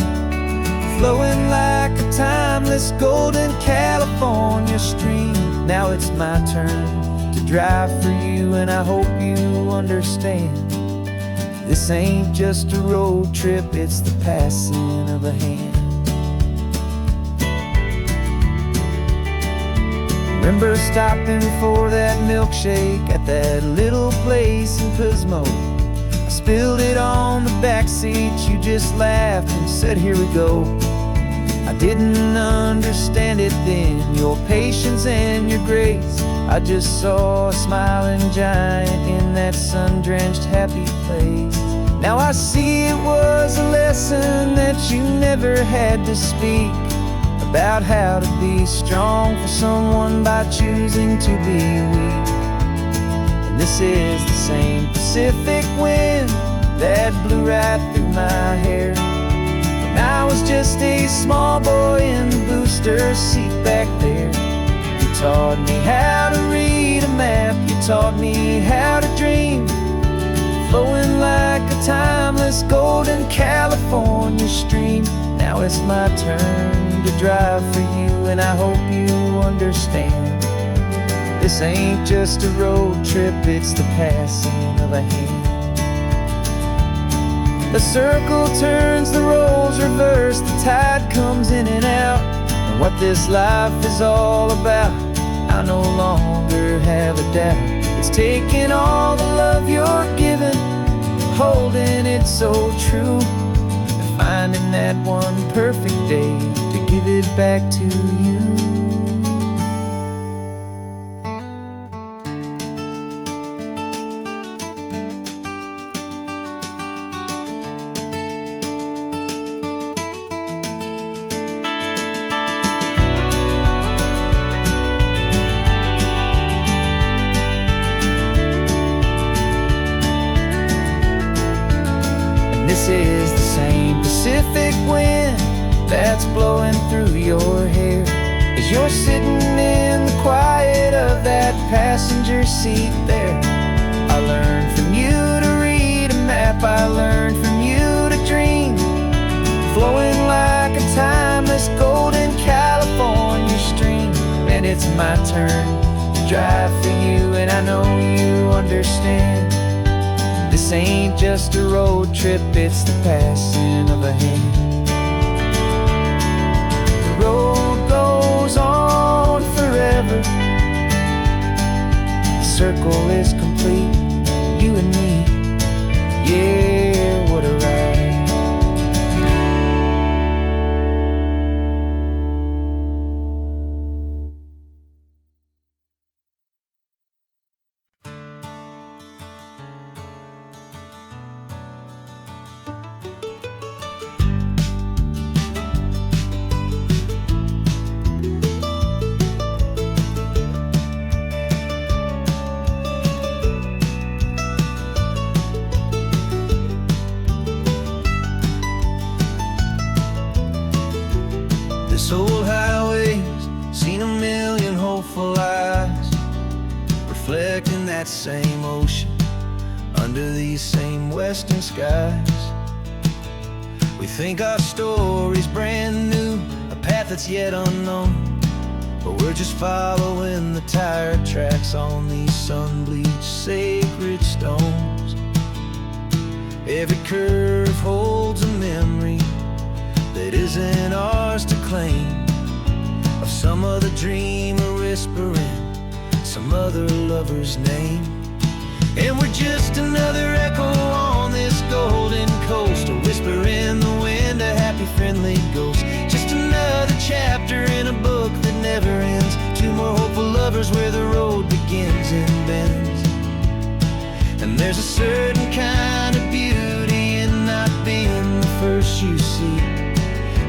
Speaker 2: flowing like a timeless golden California stream. Now it's my turn to drive for you, and I hope you understand. This ain't just a road trip, it's the passing of a hand. Remember stopping for that milkshake at that little place in Pismo? I spilled it on the back seat, you just laughed and said, "Here we go." I didn't understand it then, your patience and your grace. I just saw a smiling giant in that sun-drenched happy place. Now I see it was a lesson that you never had to speak, about how to be strong for someone by choosing to be weak. And this is the same Pacific wind that blew right through my hair when I was just a small boy in the booster seat back there. You taught me how to read a map, you taught me how to dream, flowing like a timeless golden California stream. Now it's my turn to drive for you, and I hope you understand. This ain't just a road trip, it's the passing of a hand. The circle turns, the roles reverse, the tide comes in and out. And what this life is all about, I no longer have a doubt. It's taking all the love you're giving, holding it so true, and finding that one perfect day to give it back to you. This is the same Pacific wind that's blowing through your hair as you're sitting in the quiet of that passenger seat there. I learned from you to read a map, I learned from you to dream, flowing like a timeless golden California stream. And it's my turn to drive for you, and I know you understand. This ain't just a road trip, it's the passing of a hand. The road goes on forever, the circle is complete, you and me, yeah, what a ride. This old highway's seen a million hopeful eyes, reflecting that same ocean under these same western skies. We think our story's brand new, a path that's yet unknown, but we're just following the tire tracks on these sun-bleached sacred stones. Every curve holds a memory that isn't ours to claim, of some other dreamer whispering some other lover's name. And we're just another echo on this golden coast, a whisper in the wind, a happy friendly ghost. Just another chapter in a book that never ends, two more hopeful lovers where the road begins and bends. And there's a certain kind of beauty in not being the first you see,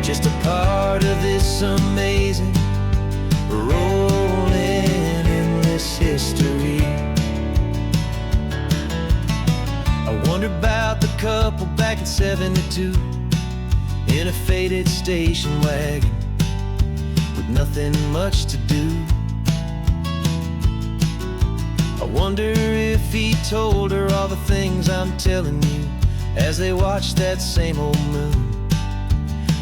Speaker 2: just a part of this amazing rolling endless history. I wonder about the couple back in '72 in a faded station wagon with nothing much to do. I wonder if he told her all the things I'm telling you as they watched that same old moon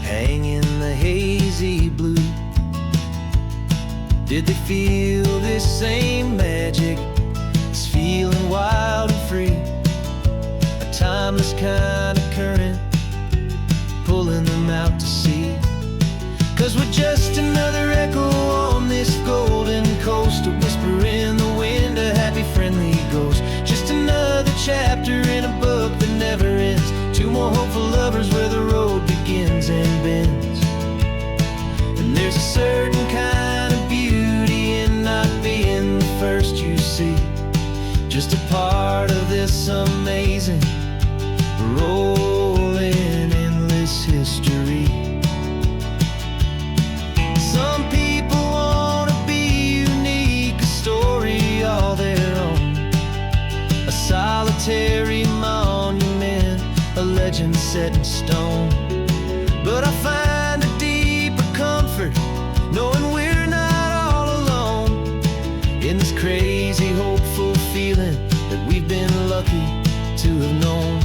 Speaker 2: hang in the hazy blue. Did they feel this same magic, this feeling wild and free, a timeless kind of current pulling them out to sea? 'Cause we're just another echo on this golden coast, a whisper in the wind, a happy friendly ghost. Just another chapter in a book that never ends, two more hopeful lovers where the road begins and bends. And there's a certain kind of beauty in not being the first you see, just a part of this amazing rolling endless history. Some people want to be unique, a story all their own, a solitary monument, a legend set in stone. But I find a deeper comfort knowing we're not all alone in this crazy hopeful feeling that we've been lucky to have known.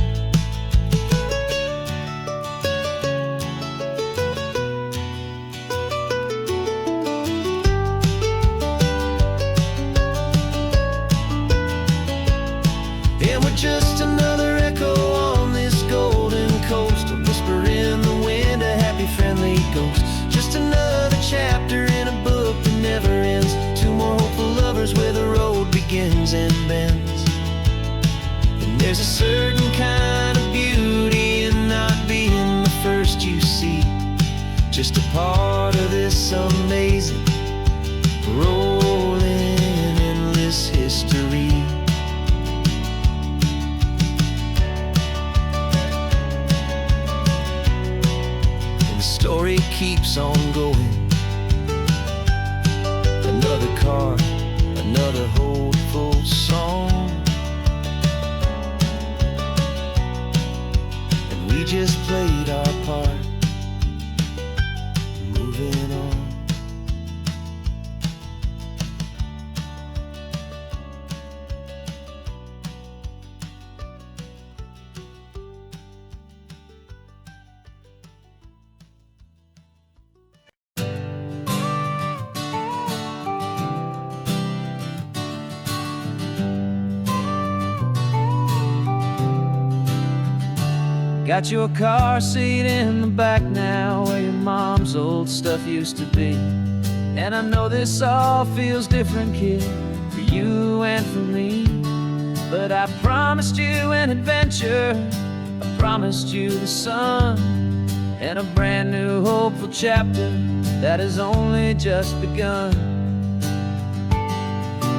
Speaker 2: And we're just another echo on this golden coast, a whisper in the wind, a happy friendly ghost. Just another chapter in a book that never ends, two more hopeful lovers where the road begins and bends. And there's a certain kind of beauty in not being the first you see, just a part of this amazing rolling endless history. Story keeps on going, another card, another hopeful song, and we just played our part, moving on. Got your car seat in the back now, where your mom's old stuff used to be. And I know this all feels different, kid, for you and for me. But I promised you an adventure, I promised you the sun, and a brand new hopeful chapter that has only just begun.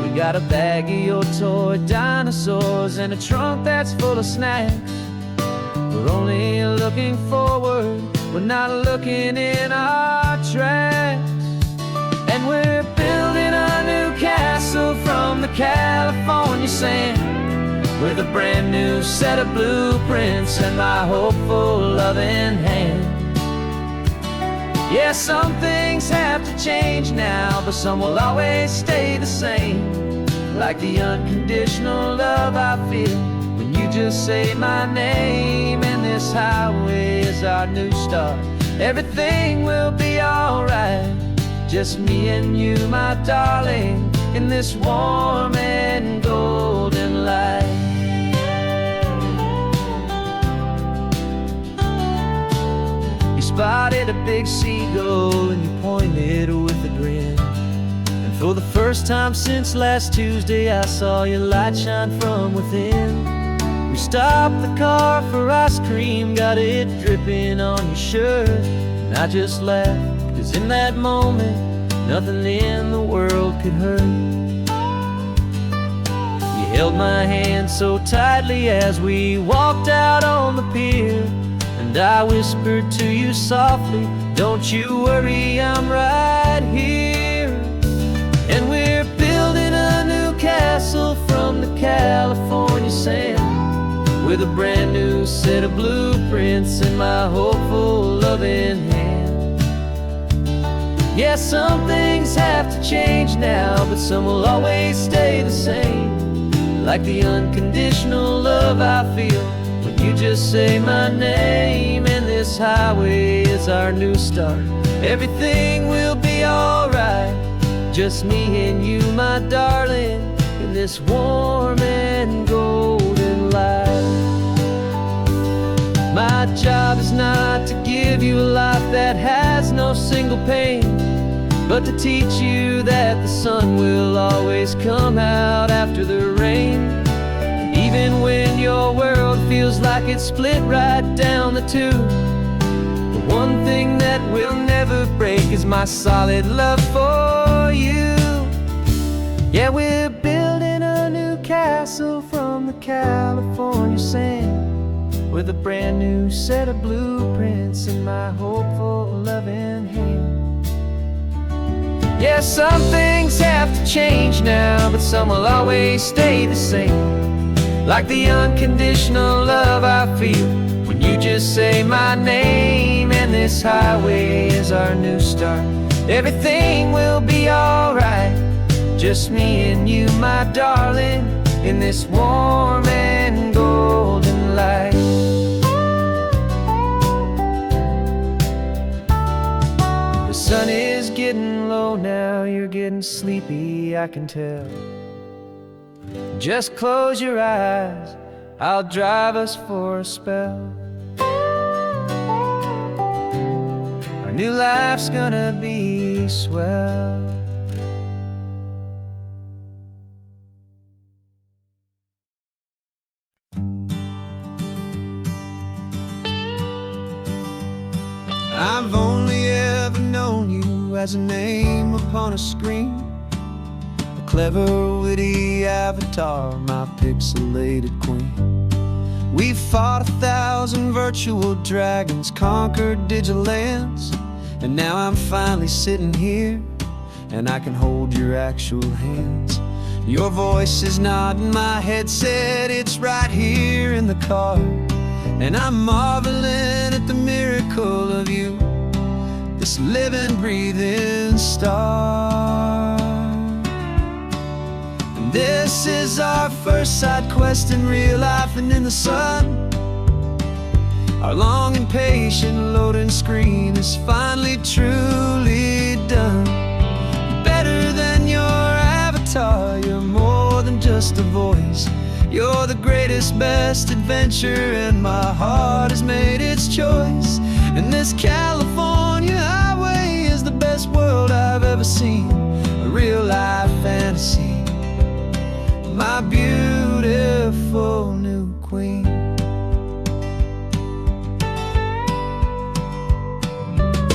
Speaker 2: We got a bag of your toy dinosaurs and a trunk that's full of snacks. We're only looking forward, we're not looking in our tracks. And we're building a new castle from the California sand, with a brand new set of blueprints and my hopeful loving hand. Yeah, some things have to change now, but some will always stay the same. Like the unconditional love I feel when you just say my name. And this highway is our new start. Everything will be alright. Just me and you, my darling, in this warm and golden light. You spotted a big seagull and you pointed with a grin. And for the first time since last Tuesday, I saw your light shine from within. We stopped the car for ice cream, got it dripping on your shirt. And I just laughed, 'cause in that moment, nothing in the world could hurt. You held my hand so tightly as we walked out on the pier. And I whispered to you softly, don't you worry, I'm right here. And we're building a new castle from the California sand, with a brand new set of blueprints in my hopeful, loving hand. Yeah, some things have to change now, but some will always stay the same. Like the unconditional love I feel when you just say my name. And this highway is our new start. Everything will be alright. Just me and you, my darling, in this warm and golden light. My job is not to give you a life that has no single pain, but to teach you that the sun will always come out after the rain. Even when your world feels like it's split right down the two, the one thing that will never break is my solid love for you. Yeah, we're building a new castle from the California sand, with a brand new set of blueprints in my hopeful, loving hand. Yeah, some things have to change now, but some will always stay the same. Like the unconditional love I feel when you just say my name. And this highway is our new start. Everything will be alright. Just me and you, my darling, in this warm and golden light. The sun is getting low now, you're getting sleepy, I can tell. Just close your eyes, I'll drive us for a spell. Our new life's gonna be swell.
Speaker 1: I've only ever known you as a name upon a screen, a clever, witty avatar, my pixelated queen. We fought 1,000 virtual dragons, conquered digital lands, and now I'm finally sitting here, and I can hold your actual hands. Your voice is not in my headset, it's right here in the car. And I'm marveling at the miracle of you, this living, breathing star. And this is our first side quest in real life and in the sun. Our long and patient loading screen is finally truly done. Better than your avatar, you're more than just a voice. You're the greatest, best adventure, and my heart has made its choice. And this California highway is the best world I've ever seen, a real life fantasy, my beautiful new queen.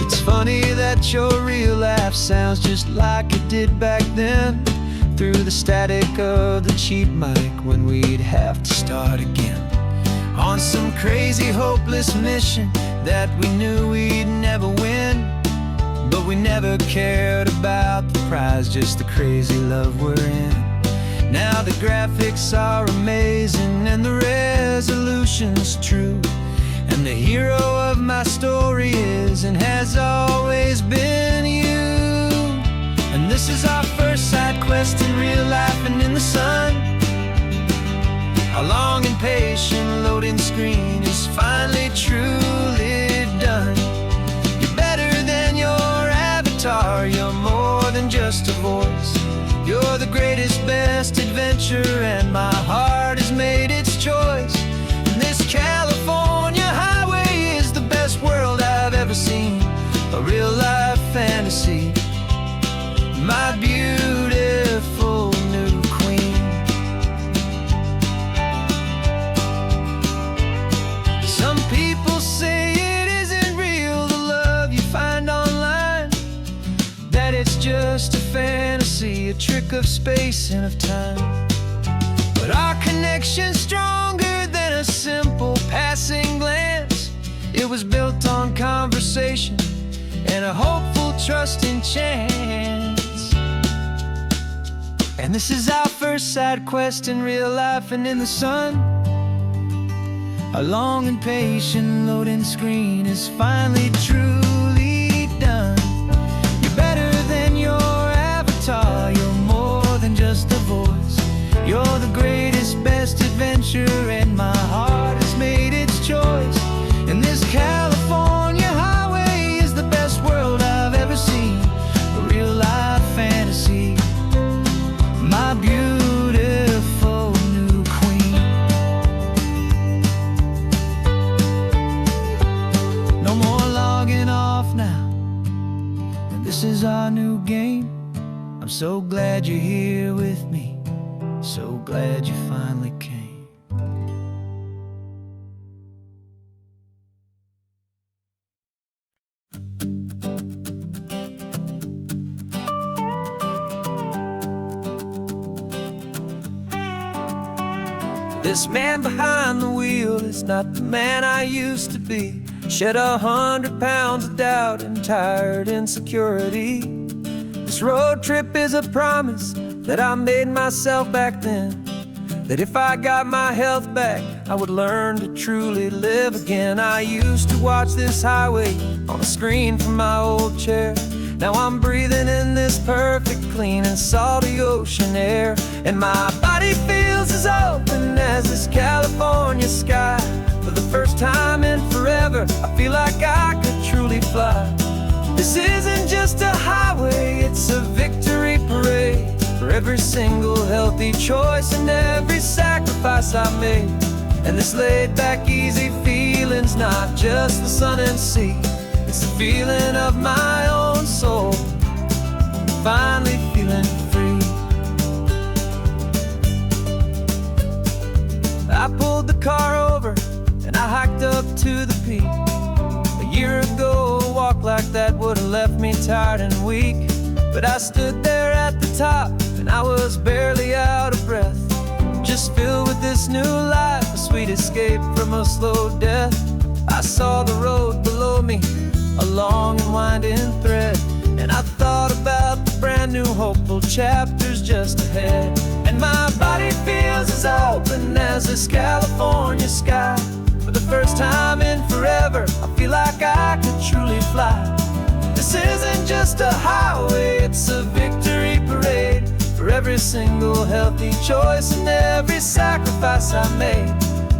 Speaker 1: It's funny that your real life sounds just like it did back then, through the static of the cheap mic when we'd have to start again, on some crazy hopeless mission that we knew we'd never win. But we never cared about the prize, just the crazy love we're in. Now the graphics are amazing and the resolution's true,
Speaker 2: And the hero of my story is and has always been you. And this is our first side quest in real life and in the sun. Our long and patient loading screen is finally truly done. You're better than your avatar, you're more than just a voice. You're the greatest, best adventure, and my heart has made its choice. And this California highway is the best world I've ever seen. A real life fantasy, my beautiful new queen. Some people say it isn't real, the love you find online, that it's just a fantasy, a trick of space and of time. But our connection's stronger than a simple passing glance. It was built on conversation and a hopeful, trusting chance. And this is our first side quest in real life and in the sun. Our long and patient loading screen is finally truly done. You're better than your avatar, you're more than just a voice. You're the greatest, best adventure, and my heart has made its choice. And this California highway is the best world I've ever seen. A real life fantasy, my beautiful new queen. No more logging off now, and this is our new game. I'm so glad you're here with me, so glad you finally came. This man behind the wheel is not the man I used to be. Shed 100 pounds of doubt and tired insecurity. This road trip is a promise that I made myself back then, that if I got my health back, I would learn to truly live again. I used to watch this highway on a screen from my old chair. Now I'm breathing in this perfect, clean and salty ocean air. And my body feels as open as this California sky. For the first time in forever, I feel like I could truly fly. This isn't just a highway, it's a victory parade. For every single healthy choice and every sacrifice I made. And this laid back, easy feeling's not just the sun and sea. It's the feeling of my own soul, finally feeling free. I pulled the car over and I hiked up to the peak. A year ago, a walk like that would have left me tired and weak. But I stood there at the top and I was barely out of breath, just filled with this new life, a sweet escape from a slow death. I saw the road below me, a long and winding thread, and I thought about the brand new hopeful chapters just ahead. And my body feels as open as this California sky. For the first time in forever, I feel like I could truly fly. This isn't just a highway, it's a victory parade. For every single healthy choice and every sacrifice I made.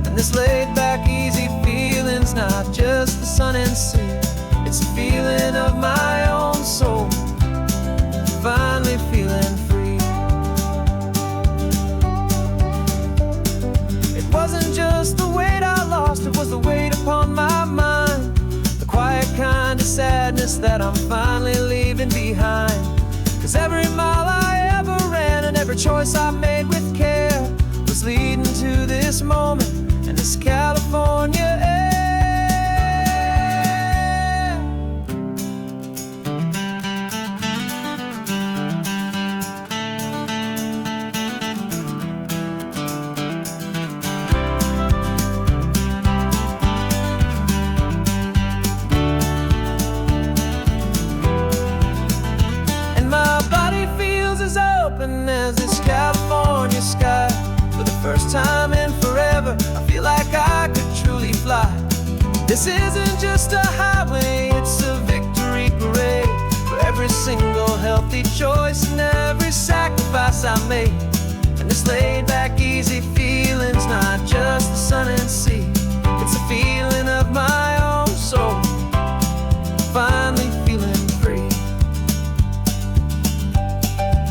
Speaker 2: And this laid back, easy feeling's not just the sun and sea. It's a feeling of my own soul, finally feeling free. It wasn't just the weight I lost, it was the weight upon my mind. The quiet kind of sadness that I'm finally leaving behind. Cause every mile I ever ran and every choice I made with care was leading to this moment and this California air. As this California sky. For the first time in forever, I feel like I could truly fly. This isn't just a highway, it's a victory parade for every single healthy choice and every sacrifice I made. And this laid back, easy feeling's not just the sun and sea, it's a feeling of my own soul, finally feeling free.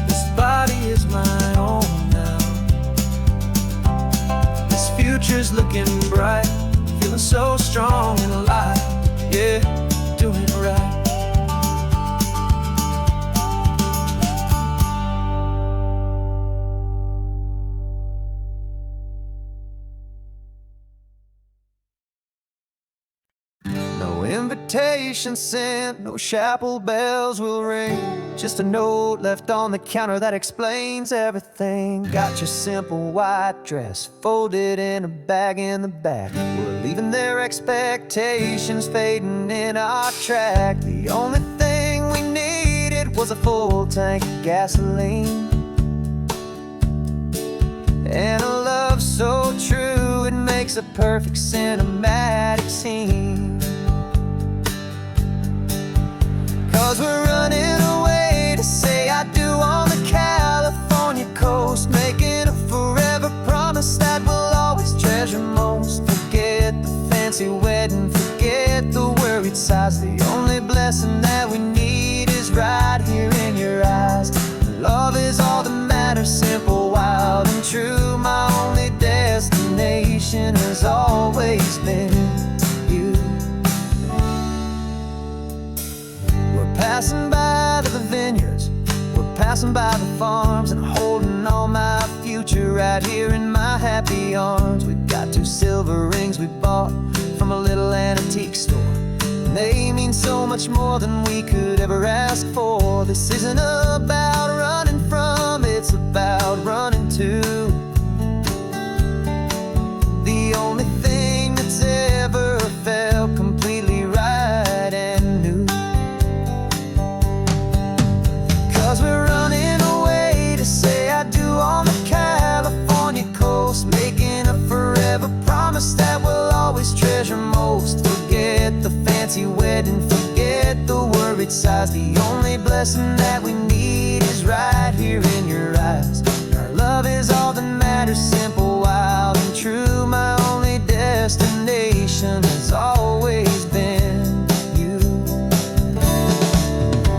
Speaker 2: This body is my own now. This future's looking bright, feeling so strong and alive. Yeah, doing it right.
Speaker 1: No invitation sent, no chapel bells will ring, just a note left on the counter that explains everything. Got your simple white dress folded in a bag in the back. We're leaving their expectations fading in our track. The only thing we needed was a full tank of gasoline and a love so true it makes a perfect cinematic scene. 'Cause we're running away to say I do on the California coast, making a forever promise that we'll always treasure most. Forget the fancy wedding, forget the worried sighs. The only blessing that we need is right here in your eyes. Love is all that matters, simple, wild, and true. My only destination has always been you. We're passing by the vineyards, we're passing by the farms, and holding all my future right here in my happy arms. We've got 2 silver rings we bought from a little antique store, and they mean so much more than we could ever ask for. This isn't about running from, it's about running to the only thing that's ever felt completely right and new. 'Cause we're running away to say I do on the California coast, making a forever promise that we'll always treasure most. Forget the fancy wedding, forget the worried sighs. The only blessing that we need is right here in your eyes. Our love is all that matters, simple, wild, and true. My only destination has always been you.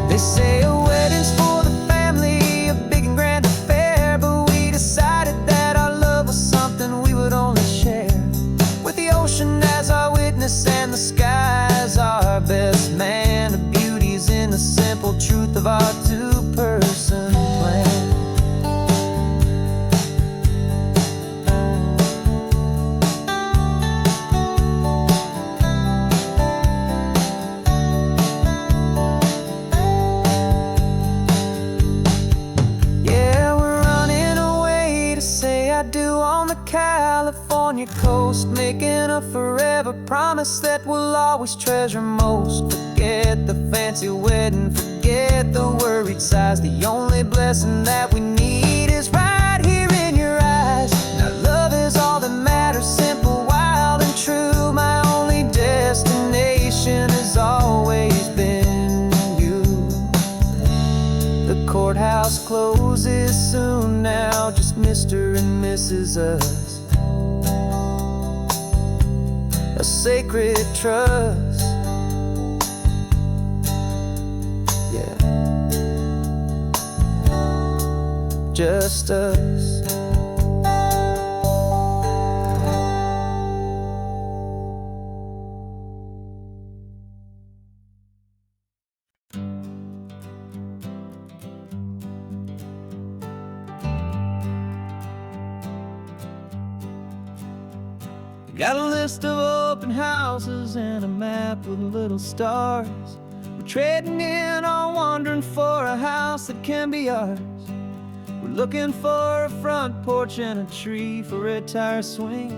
Speaker 1: They say a wedding's for the family, a big and grand affair, but we decided that our love was something we would only share with the ocean as our witness and the sky as our best man. The beauty's in the simple truth of our 2-person plan. Yeah, we're running away to say I do on the California coast, making a forever promise that we'll always treasure most. Forget the fancy wedding, forget the worried sighs. The only blessing that we need is right here in your eyes. Now love is all that matters, simple, wild, and true. My only destination has always been you. The courthouse closes soon now, just Mr. and Mrs. Us, a sacred trust. Yeah, just us.
Speaker 2: Got a list of open houses and a map with little stars. We're trading in our wandering for a house that can be ours. We're looking for a front porch and a tree for a tire swing,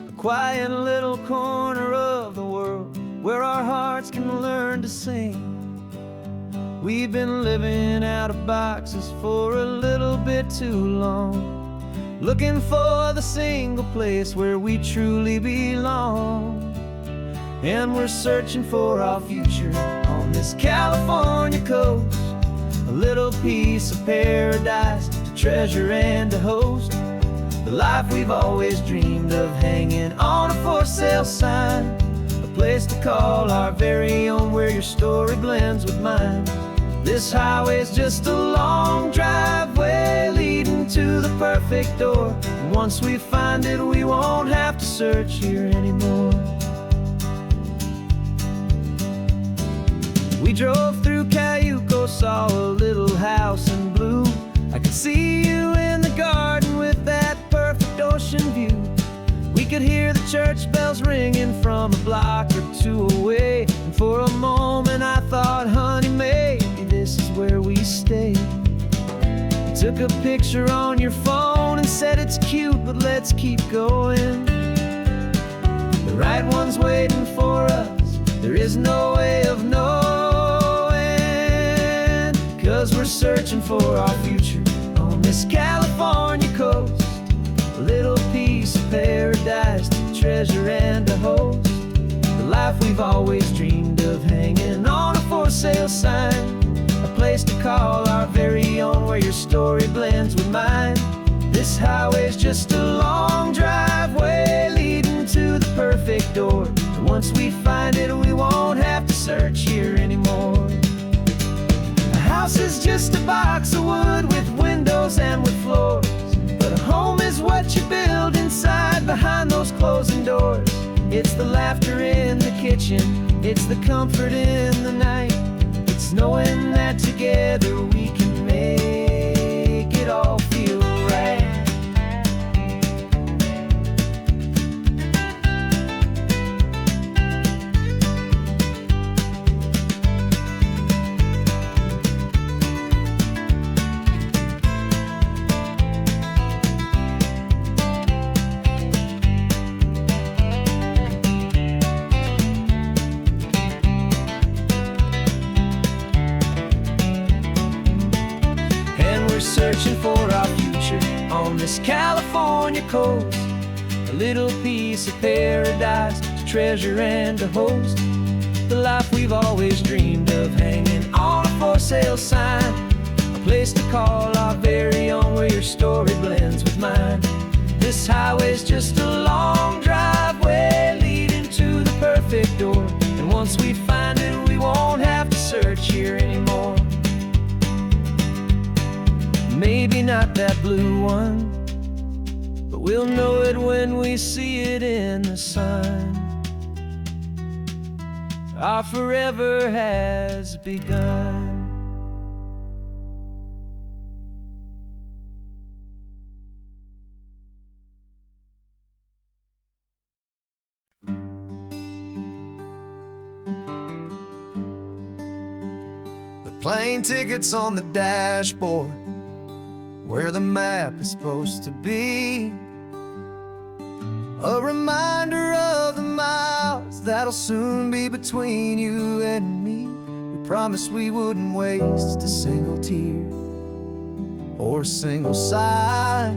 Speaker 2: a quiet little corner of the world where our hearts can learn to sing. We've been living out of boxes for a little bit too long, looking for the single place where we truly belong. and we're searching for our future on this California coast. A little piece of paradise to treasure and to host. The life we've always dreamed of, hanging on a for sale sign. A place to call our very own, where your story blends with mine. This highway's just a long driveway leading to the perfect door. And once we find it, we won't have to search here anymore. We drove through Cayuco, saw a little house in blue. I could see you in the garden with that perfect ocean view. We could hear the church bells ringing from a block or two away. And for a moment I thought, honey, maybe this is where we stay. You took a picture on your phone and said it's cute, but let's keep going. The right one's waiting for us, there is no way of knowing. 'Cause we're searching for our future on this California coast. A little piece of paradise to treasure and to host. The life we've always dreamed of, hanging on a for sale sign. A place to call our very own, where your story blends with mine. This highway's just a long driveway leading to the perfect door. And once we find it, we won't have to search here anymore. A house is just a box of wood with windows and with floors. But a home is what you build inside, behind those closing doors. It's the laughter in the kitchen, it's the comfort in the night. It's knowing that together we can make it all feel right. Searching for our future on this California coast. A little piece of paradise to treasure and to host. The life we've always dreamed of, hanging on a for sale sign. A place to call our very own, where your story blends with mine. This highway's just a long driveway leading to the perfect door. And once we find it, we won't have to search here anymore. Maybe not that blue one, but we'll know it when we see it in the sun. Our forever has begun.
Speaker 1: The plane ticket's on the dashboard, where the map is supposed to be. A reminder of the miles that'll soon be between you and me. We promised we wouldn't waste a single tear or a single sigh.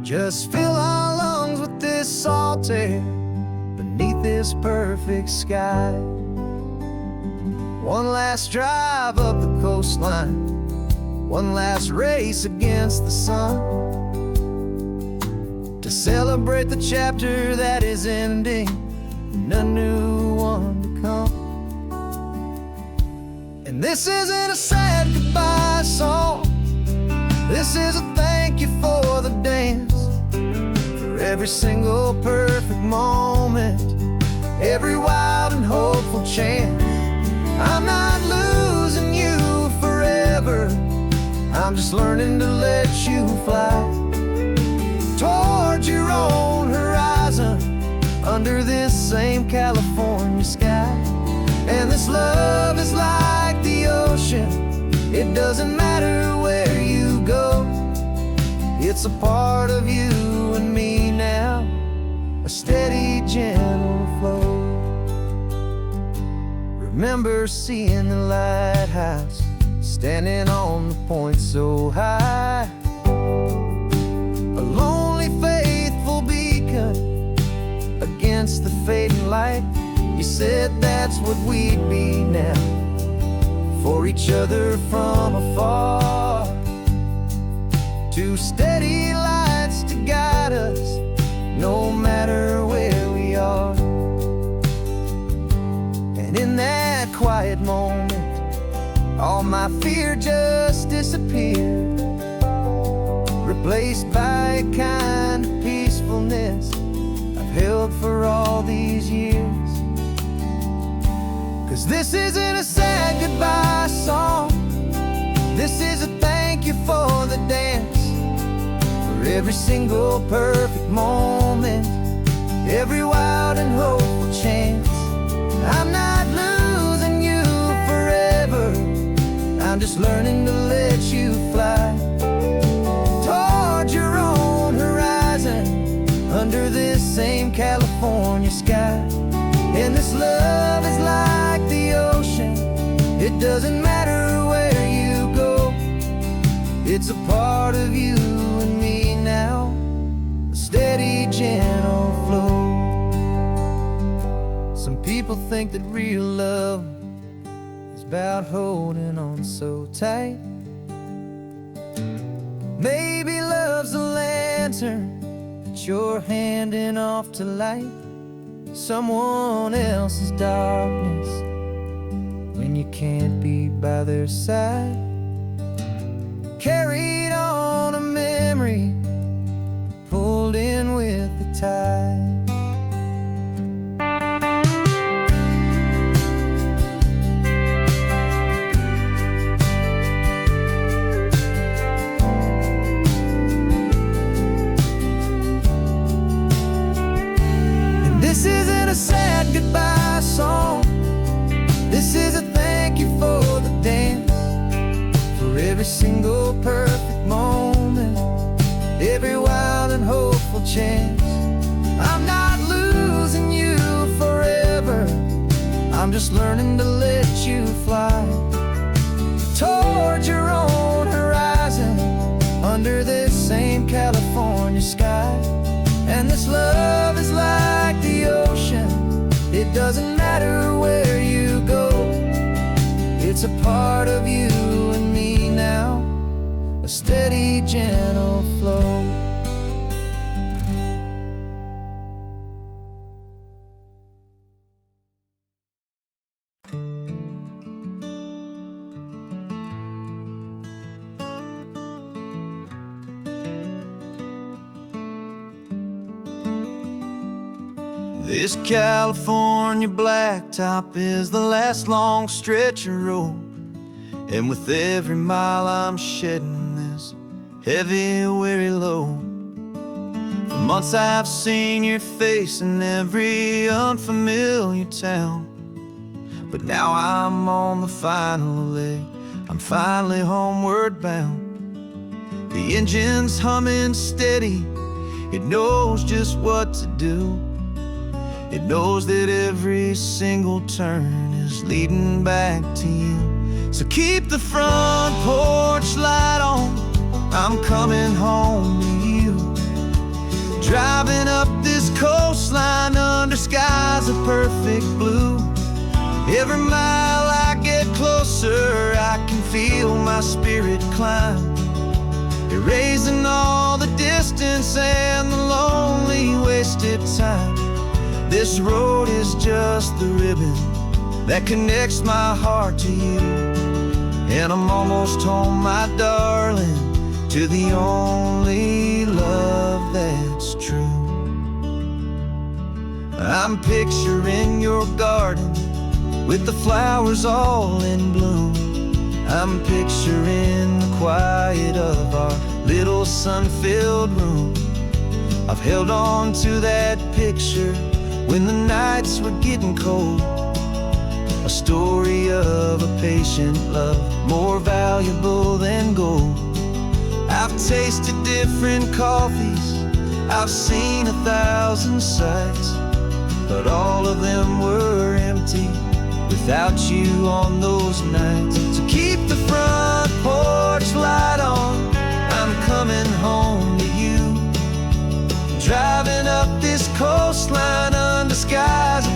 Speaker 1: Just fill our lungs with this salt air beneath this perfect sky. One last drive up the coastline, one last race against the sun, to celebrate the chapter that is ending and a new one to come. And this isn't a sad goodbye song, this is a thank you for the dance, for every single perfect moment, every wild and hopeful chance. I'm not losing you forever, I'm just learning to let you fly towards your own horizon, under this same California sky. And this love is like the ocean, it doesn't matter where you go. It's a part of you and me now, a steady, gentle flow. Remember seeing the lighthouse, standing on the point so high, a lonely, faithful beacon against the fading
Speaker 2: light. You said that's what we'd be now, for each other from afar. Two steady lights to guide us, no matter where we are. And in that quiet moment, all my fear just disappeared, replaced by a kind of peacefulness I've held for all these years. 'Cause this isn't a sad goodbye song, this is a thank you for the dance, for every single perfect moment, every wild and hopeful chance. I'm not losing you forever, I'm just learning to let you fly toward your own horizon, under this same California sky. And this love is like the ocean, it doesn't matter where you go, it's a part of you and me now, a steady, gentle flow. Some people think that real love is about holding on so tight. Maybe love's a lantern that you're handing off to light someone else's darkness when you can't be by their side. Carried on a memory, pulled in with the tide. This isn't a sad goodbye song, this is a thank you for the dance, for every single perfect moment, every wild and hopeful chance. I'm not losing you forever, I'm just learning to let you fly toward your own horizon, under this same California sky. And this love is like the ocean, it doesn't matter where you go, it's a part of you and me now, a steady, gentle flow.
Speaker 1: This California blacktop is the last long stretch of road, and with every mile I'm shedding this heavy, weary load. For months I've seen your face in every unfamiliar town, but now I'm on the final leg, I'm finally homeward bound. The engine's humming steady, it knows just what to do. It knows that every single turn is leading back to you. So keep the front porch light on, I'm coming home to you. Driving up this coastline under skies of perfect blue. Every mile I get closer, I can feel my spirit climb, erasing all the distance and the lonely wasted time. This road is just the ribbon that connects my heart to you, and I'm almost home, my darling, to the only love that's true. I'm picturing your garden with the flowers all in bloom. I'm picturing the quiet of our little sun-filled room. I've held on to that picture when the nights were getting cold, a story of a patient love, more valuable than gold. I've tasted different coffees, I've seen 1,000 sights, but all of them were empty without you on those nights. So keep the front porch light on, I'm coming home to you. Driving up this coastline under skies of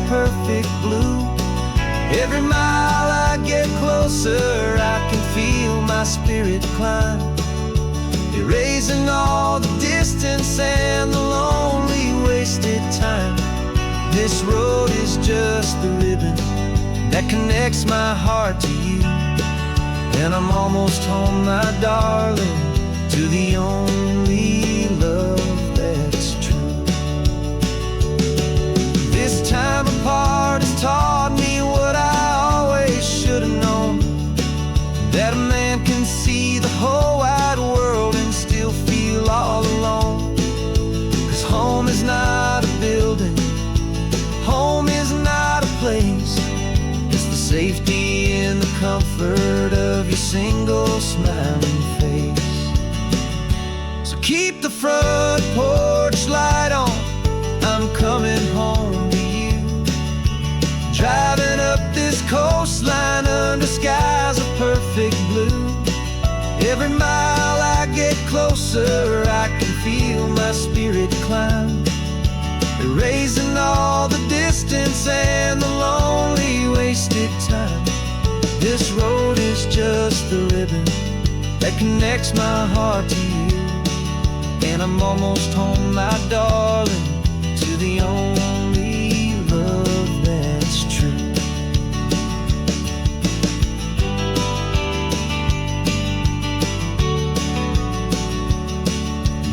Speaker 2: climb, erasing all the distance and the lonely wasted time. This road is just the ribbon that connects my heart to you, and I'm almost home, my darling, to the only love that's true. This time apart has taught me what I always should have known, that a man can see the whole wide world and still feel all alone. 'Cause home is not a building, home is not a place, it's the safety and the comfort of your single smiling face. So keep the front porch light on, I'm coming home to you. Driving up this coastline under skies of perfect blue. Every mile I get closer, I can feel my spirit climb, erasing all the distance and the lonely wasted time. This road is just the ribbon that connects my heart to you, and I'm almost home, my darling, to the only love that's true.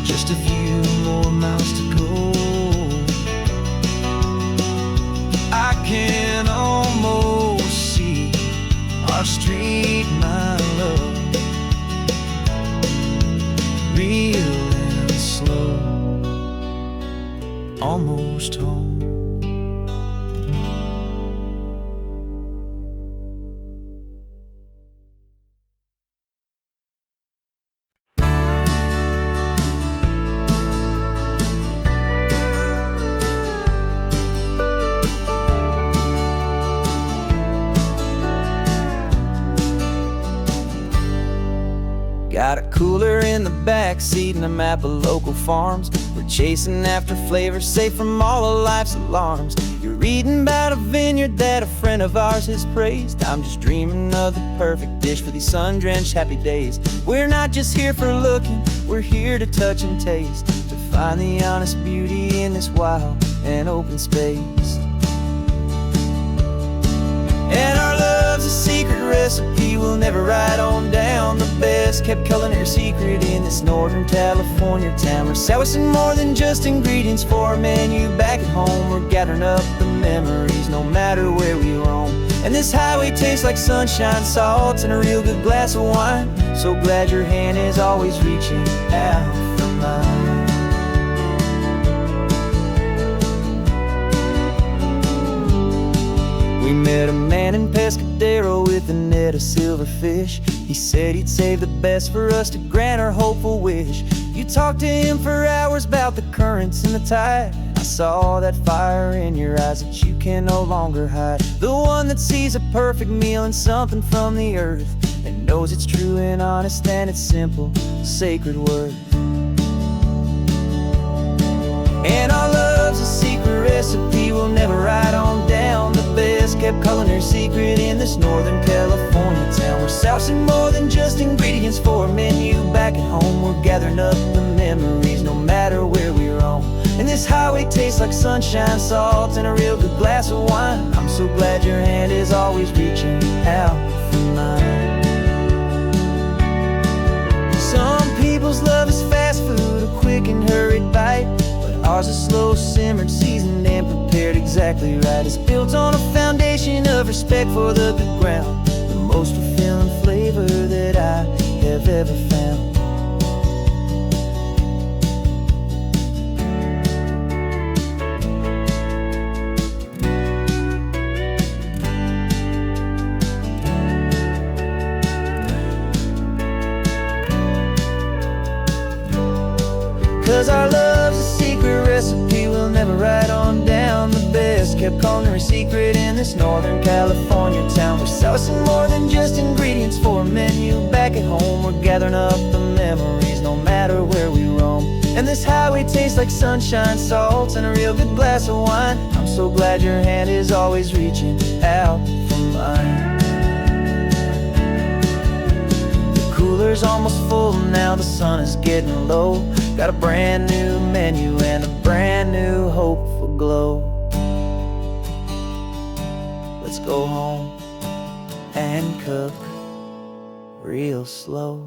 Speaker 2: Just a few more miles to go, I can almost see our street, my love, real and slow, almost home. Got a cooler in the back seat and a map of local farms. We're chasing after flavors safe from all of life's alarms. You're reading about a vineyard that a friend of ours has praised. I'm just dreaming of the perfect dish for these sun-drenched happy days. We're not just here for looking, we're here to touch and taste, to find the honest beauty in this wild and open space. And our love's a secret recipe we'll never write on down. The best kept culinary secret in this Northern California town. We're sourcing more than just ingredients for a menu back at home. We're gathering up the memories no matter where we roam. And this highway tastes like sunshine, salt, and a real good glass of wine. So glad your hand is always reaching out for mine. We met a man in Pescadero with a net of silverfish. He said he'd save the best for us to grant our hopeful wish. You talked to him for hours about the currents and the tide. I saw that fire in your eyes that you can no longer hide. The one that sees a perfect meal and something from the earth, and knows it's true and honest and it's simple, sacred worth. And our love's a secret recipe we'll never write on down. The best kept culinary secret in this Northern California town. We're sourcing more than just ingredients for a menu back at home. We're gathering up the memories no matter where we roam. And this highway tastes like sunshine, salt, and a real good glass of wine. I'm so glad your hand is always reaching out for mine. Some people's love is fast food, a quick and hurried bite. Ours is slow simmered, seasoned and prepared exactly right. It's built on a foundation of respect for the good ground, the most fulfilling flavor that I have ever found. 'Cause our love's a secret recipe we'll never write on down. The best kept culinary secret in this Northern California town. We're sourcing more than just ingredients for a menu back at home. We're gathering up the memories no matter where we roam. And this highway tastes like sunshine, salt, and a real good glass of wine. I'm so glad your hand is always reaching out for mine. The cooler cooler's almost full, now the sun is getting low. Got a brand new menu and a brand new hopeful glow. Let's go home and cook real slow.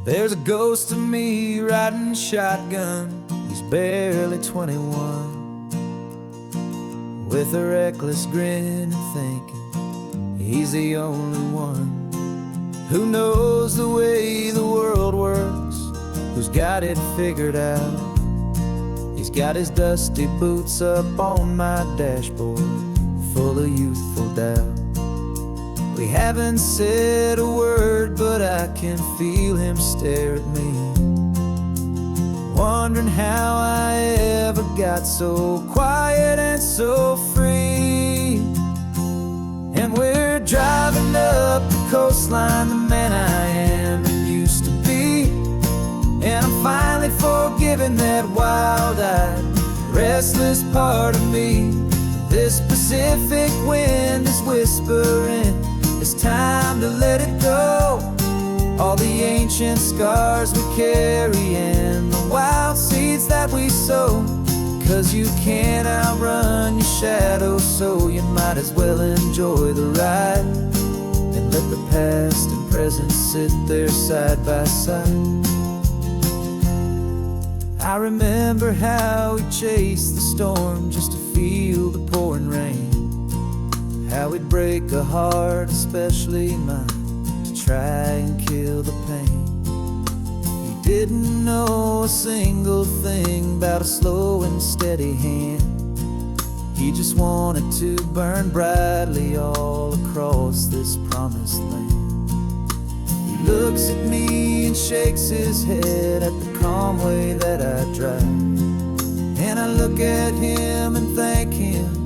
Speaker 2: There's a ghost of me riding shotgun. He's barely 21, with a reckless grin and thinking he's the only one who knows the way the world works, who's got it figured out. He's got his dusty boots up on my dashboard, full of youthful doubt. We haven't said a word, but I can feel him stare at me, wondering how I ever got so quiet and so free. And we're driving up the coastline, the man I am and used to be. And I'm finally forgiving that wild-eyed, restless part of me. This Pacific wind is whispering, it's time to let it go. All the ancient scars we carry and the wild seeds that we sow. 'Cause you can't outrun your shadow, so you might as well enjoy the ride and let the past and present sit there side by side. I remember how we chased the storm just to feel the pouring rain, how we'd break a heart, especially mine, to try and kill the pain. He didn't know a single thing about a slow and steady hand. He just wanted to burn brightly all across this promised land. He looks at me and shakes his head at the calm way that I drive, and I look at him and thank him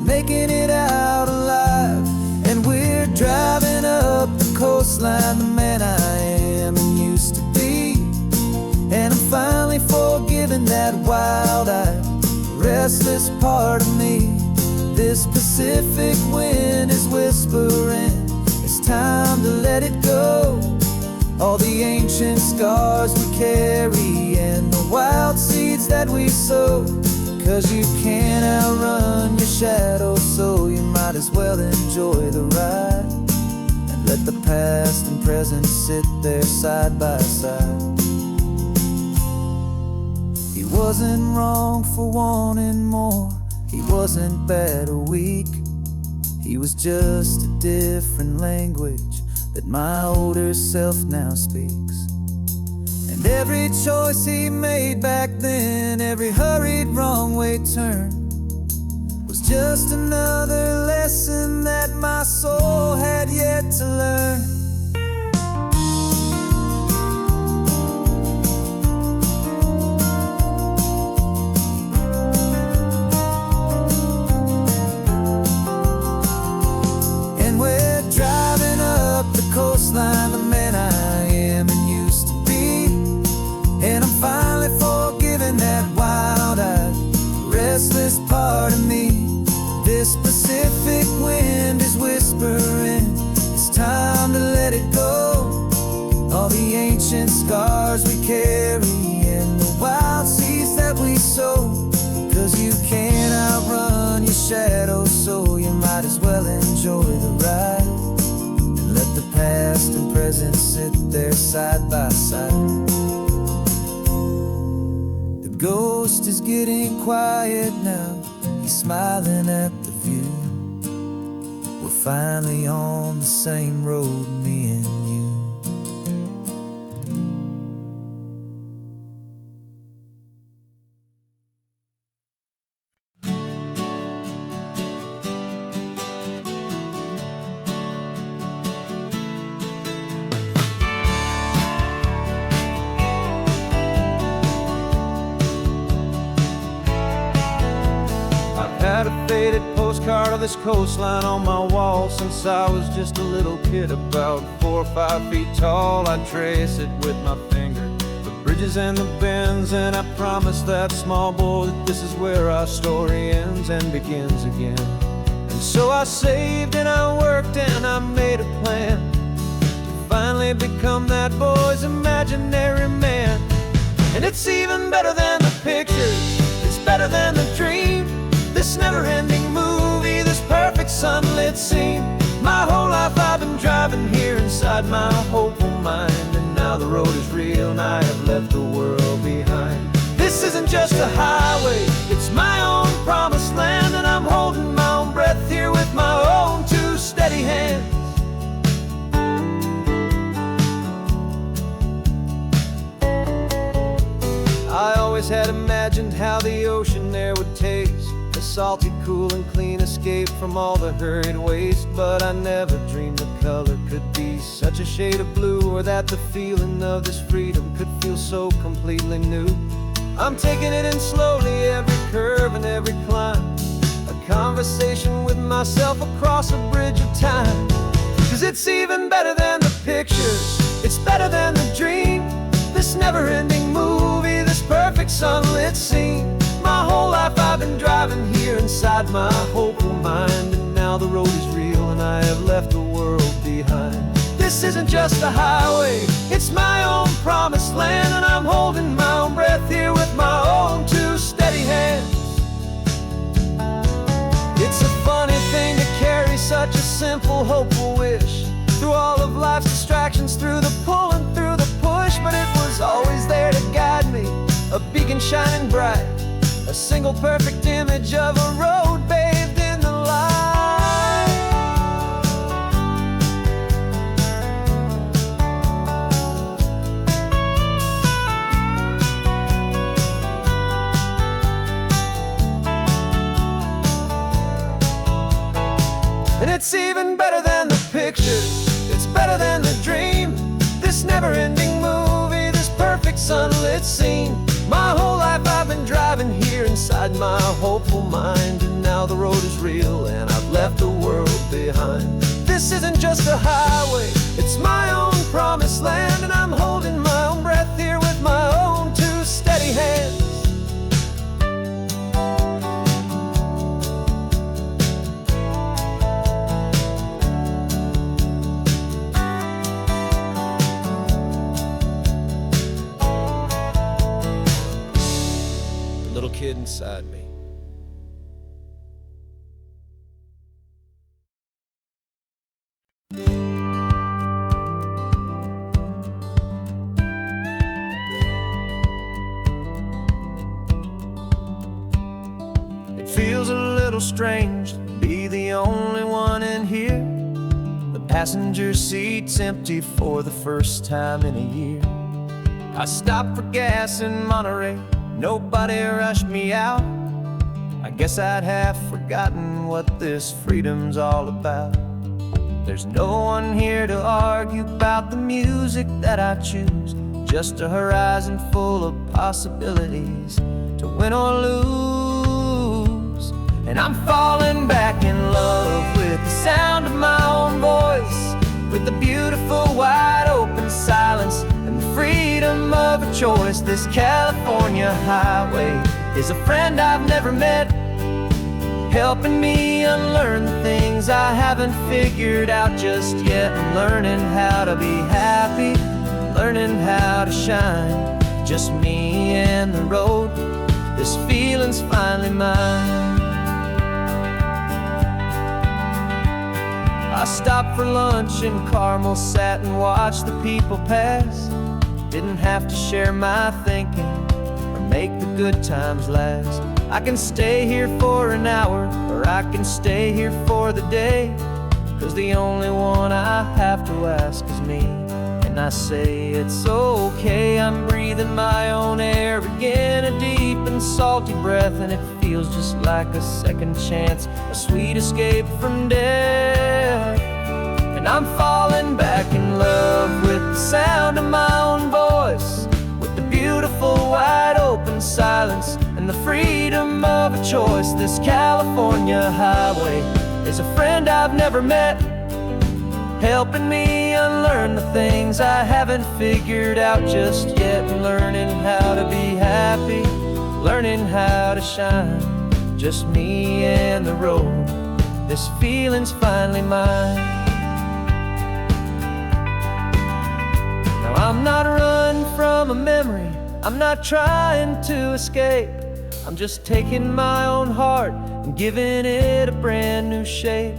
Speaker 2: making it out alive. And we're driving up the coastline, the man I am and used to be. And I'm finally forgiving that wild-eyed, restless part of me. This Pacific wind is whispering, it's time to let it go. All the ancient scars we carry and the wild seeds that we sow. 'Cause you can't outrun your shadow, so you might as well enjoy the ride and let the past and present sit there side by side. He wasn't wrong for wanting more, he wasn't bad or weak. He was just a different language that my older self now speaks. And every choice he made back then, every hurried wrong way turn, was just another lesson that my soul had yet to learn. And we're driving up the coastline, the man I am and used to be. And I'm finally forgiving that wild-eyed, restless part of me. This Pacific wind is whispering, it's time to let it go. All the ancient scars we carry and the wild seeds that we sow. 'Cause you can't outrun your shadow, so you might as well enjoy the ride and let the past and present sit there side by side. The ghost is getting quiet now, he's smiling at the view. We're finally on the same road, me and you. Had a faded postcard of this coastline on my wall since I was just a little kid, about 4 or 5 feet tall. I'd trace it with my finger, the bridges and the bends, and I promised that small boy that this is where our story ends and begins again. And so I saved and I worked and I made a plan to finally become that boy's imaginary man. And it's even better than the pictures, it's better than the dream, this never-ending movie, this perfect sunlit scene. My whole life I've been driving here inside my hopeful mind, and now the road is real and I have left the world behind. This isn't just a highway, it's my own promised land, and I'm holding my own breath here with my own two steady hands. I always had imagined how the ocean there would taste, a salty, cool and clean escape from all the hurried waste. But I never dreamed the color could be such a shade of blue, or that the feeling of this freedom could feel so completely new. I'm taking it in slowly, every curve and every climb, a conversation with myself across a bridge of time. 'Cause it's even better than the pictures, it's better than the dream, this never-ending movie, this perfect sunlit scene. My whole life I've been driving here inside my hopeful mind, and now the road is real and I have left the world behind. This isn't just a highway, it's my own promised land, and I'm holding my own breath here with my own two steady hands. It's a funny thing to carry such a simple, hopeful wish through all of life's distractions, through the pull and through the push, but it was always there to guide me, a beacon shining bright, a single perfect image of a road bathed in the light. And it's even better than the pictures, it's better than the dream, this never-ending movie, this perfect sunlit scene. My whole life I've been driving here inside my hopeful mind, and now the road is real and I've left the world behind. This isn't just a highway, it's my own promised land, and I'm holding my own breath here with my own two steady hands. Little kid inside me. It feels a little strange to be the only one in here. The passenger seat's empty for the first time in a year. I stopped for gas in Monterey, nobody rushed me out. I guess I'd have forgotten what this freedom's all about. There's no one here to argue about the music that I choose, just a horizon full of possibilities to win or lose. And I'm falling back in love with the sound of my own voice, with the beautiful wide open silence and the freedom of a choice. This California highway is a friend I've never met, helping me unlearn the things I haven't figured out just yet. I'm learning how to be happy, learning how to shine, just me and the road, this feeling's finally mine. I stopped for lunch in Carmel, sat and watched the people pass. Didn't have to share my thinking or make the good times last. I can stay here for an hour, or I can stay here for the day, 'cause the only one I have to ask is me. And I say it's okay, I'm breathing my own air again, a deep and salty breath, and it feels just like a second chance, a sweet escape from death. And I'm falling back in love with the sound of my own voice, with the beautiful wide open silence and the freedom of a choice. This California highway is a friend I've never met, helping me unlearn the things I haven't figured out just yet, and learning how to be happy, learning how to shine, just me and the road. This feeling's finally mine. Now I'm not running from a memory, I'm not trying to escape. I'm just taking my own heart and giving it a brand new shape.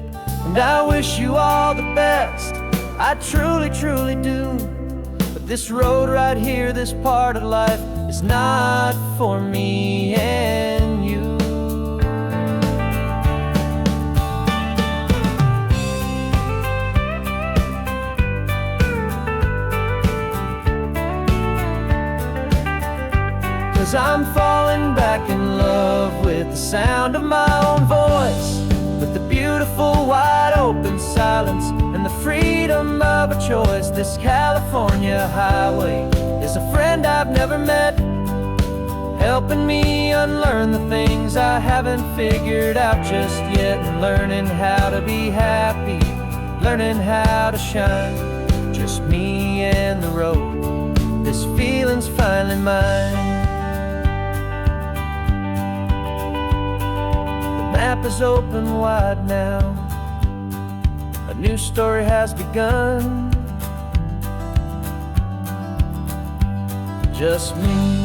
Speaker 2: And I wish you all the best, I truly, truly do. But this road right here, this part of life, is not for me and you. Cause I'm falling back in love with the sound of my own voice, with the beautiful wide open silence and the freedom of a choice. This California highway is a friend I've never met, helping me unlearn the things I haven't figured out just yet, and learning how to be happy, learning how to shine, just me and the road. This feeling's finally mine. The map is open wide now, a new story has begun, just me.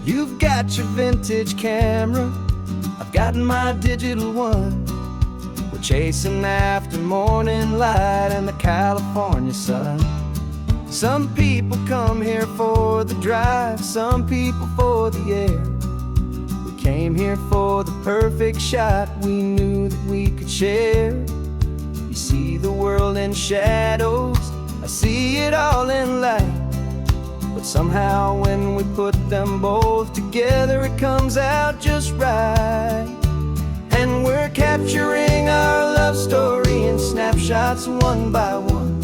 Speaker 2: You've got your vintage camera, I've got my digital one. We're chasing after morning light and the California sun. Some people come here for the drive, some people for the air. We came here for the perfect shot we knew that we could share. You see the world in shadows, I see it all in light. But somehow when we put them both together, it comes out just right. And we're capturing our love story in snapshots one by one.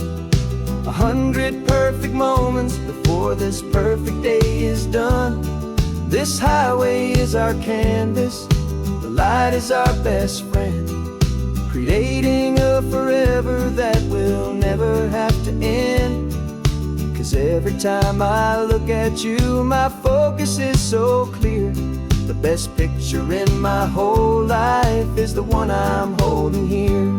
Speaker 2: 100 perfect moments before this perfect day is done. This highway is our canvas, the light is our best friend, creating a forever that will never have to end. Cause every time I look at you, my focus is so clear. The best picture in my whole life is the one I'm holding here.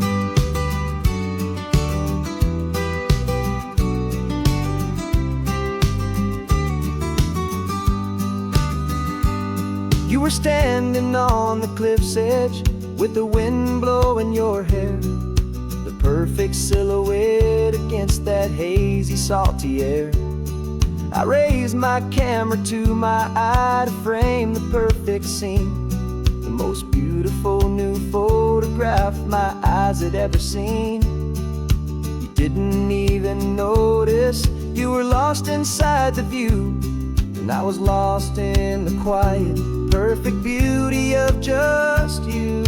Speaker 2: You were standing on the cliff's edge with the wind blowing your hair, the perfect silhouette against that hazy, salty air. I raised my camera to my eye to frame the perfect scene, the most beautiful new photograph my eyes had ever seen. You didn't even notice you were lost inside the view, and I was lost in the quiet, perfect beauty of just you.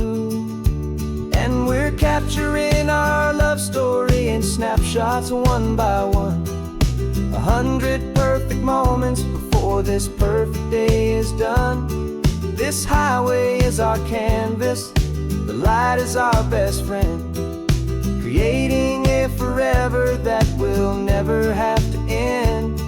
Speaker 2: And we're capturing our love story in snapshots one by one. 100 perfect moments before this perfect day is done. This highway is our canvas, the light is our best friend, creating a forever that will never have to end.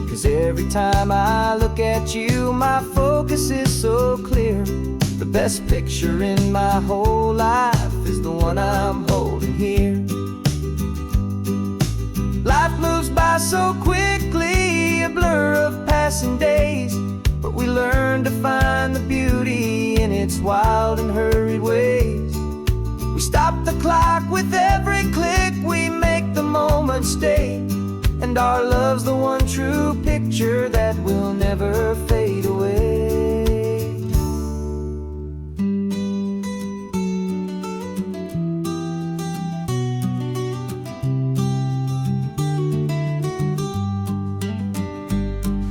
Speaker 2: Cause every time I look at you, my focus is so clear. The best picture in my whole life is the one I'm holding here. Life moves by so quickly, a blur of passing days, but we learn to find the beauty in its wild and hurried ways. We stop the clock with every click, we make the moment stay, and our love's the one true picture that will never fade away.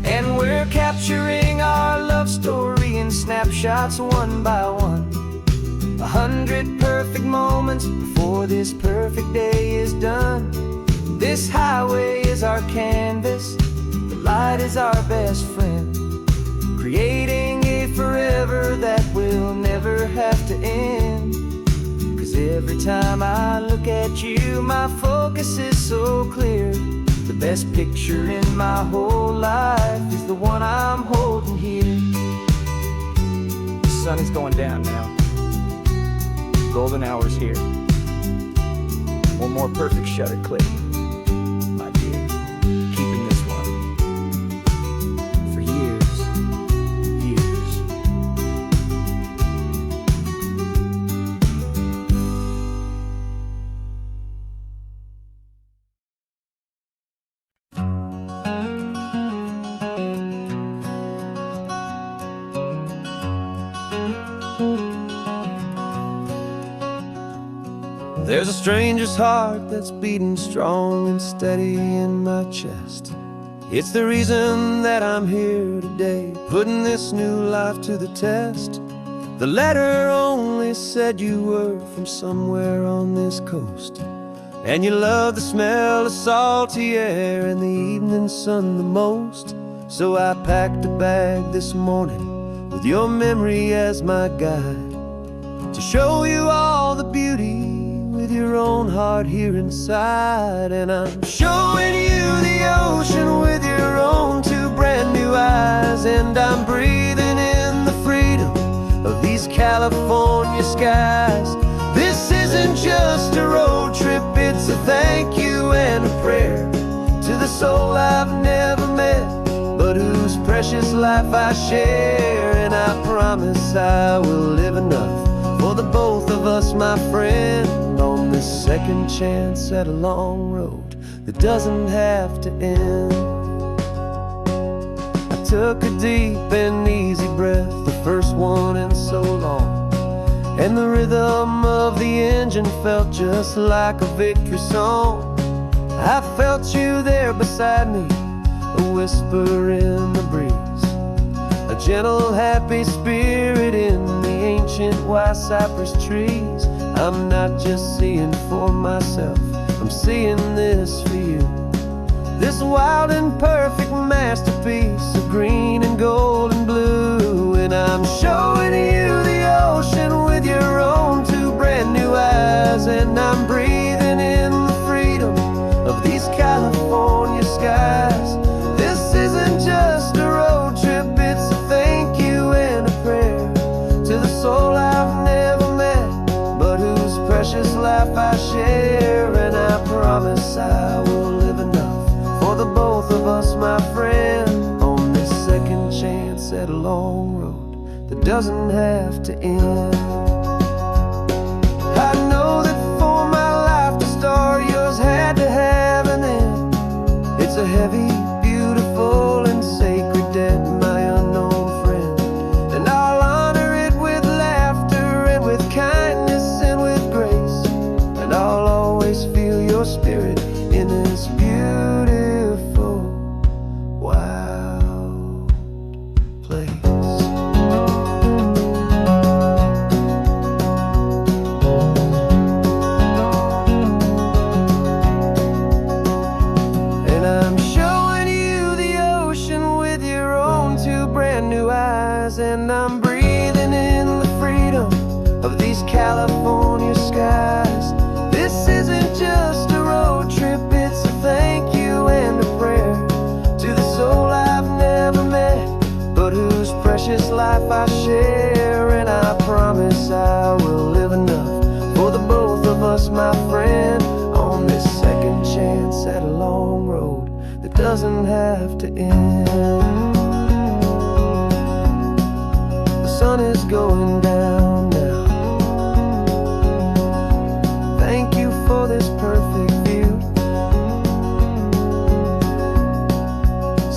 Speaker 2: And we're capturing our love story in snapshots snapshots one by one. 100 perfect moments before this perfect day is done. This highway is our canvas, the light is our best friend, creating a forever that will never have to end. 'Cause every time I look at you, my focus is so clear. The best picture in my whole life is the one I'm holding here. The sun is going down now. Golden hour's here. One more perfect shutter click, my dear. Keeping this one for years, years. There's a stranger's heart that's beating strong and steady in my chest. It's the reason that I'm here today, putting this new life to the test. The letter only said you were from somewhere on this coast, and you love the smell of salty air and the evening sun the most. So I packed a bag this morning with your memory as my guide, to show you all the beauty with your own heart here inside. And I'm showing you the ocean with your own two brand new eyes, and I'm breathing in the freedom of these California skies. This isn't just a road trip, it's a thank you and a prayer to the soul I've never met, but whose precious life I share. And I promise I will live enough for the both of us, my friend, on this second chance at a long road that doesn't have to end. I took a deep and easy breath, the first one in so long, and the rhythm of the engine felt just like a victory song. I felt you there beside me, a whisper in the breeze, a gentle happy spirit in the ancient white cypress trees. I'm not just seeing for myself, I'm seeing this for you. This wild and perfect masterpiece of green and gold and blue. And I'm showing you the ocean with your own two brand new eyes, and I'm breathing in the freedom of these California skies. This isn't just a road trip, it's a thank you and a prayer to the soul I've never met, but whose precious life I share. And I promise I will live enough for the both of us, my friend, on this second chance at a long road that doesn't have to end. I know that for my life to start, yours had to have an end. It's a heavy, beautiful, and sacred debt, my unknown friend, and I'll honor it with laughter and with kindness and with grace, and I'll always feel your spirit in this beautiful, wild place. And I'm showing you the ocean with your own two brand new eyes, and I'm breathing in the freedom of these California skies. This isn't just a road trip, it's a thank you and a prayer to the soul I've never met, but whose precious life I share. And I promise I will live enough for the both of us, my friend, on this second chance at a long road that doesn't have to end. The sun is going down now. Thank you for this perfect view,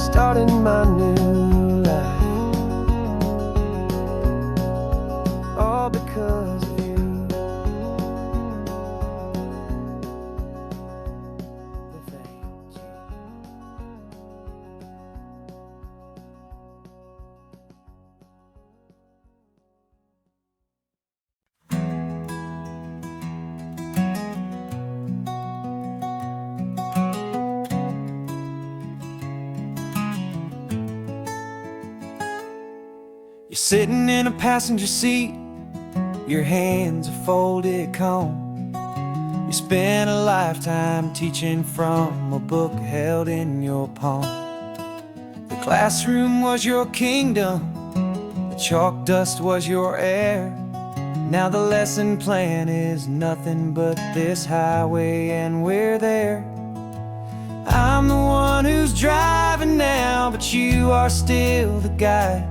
Speaker 2: starting my new life, all because of you. You're sitting in a passenger seat, your hands are folded calm. You spent a lifetime teaching from a book held in your palm. The classroom was your kingdom, the chalk dust was your air. Now the lesson plan is nothing but this highway and we're there. I'm the one who's driving now, but you are still the guide,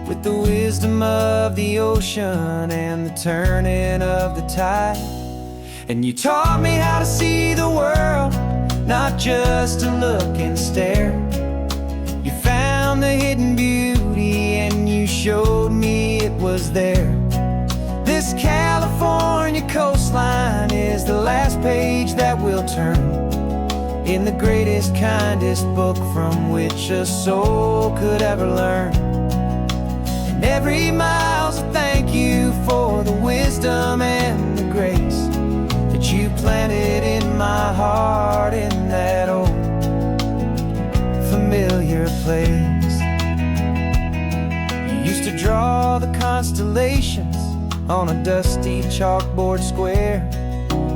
Speaker 2: with the wisdom of the ocean and the turning of the tide. And you taught me how to see the world, not just to look and stare. You found the hidden beauty and you showed me it was there. This California coastline is the last page that we'll turn in the greatest, kindest book from which a soul could ever learn. And every mile's a thank you for the wisdom and the grace that you planted in my heart in that old familiar place. You used to draw the constellations on a dusty chalkboard square.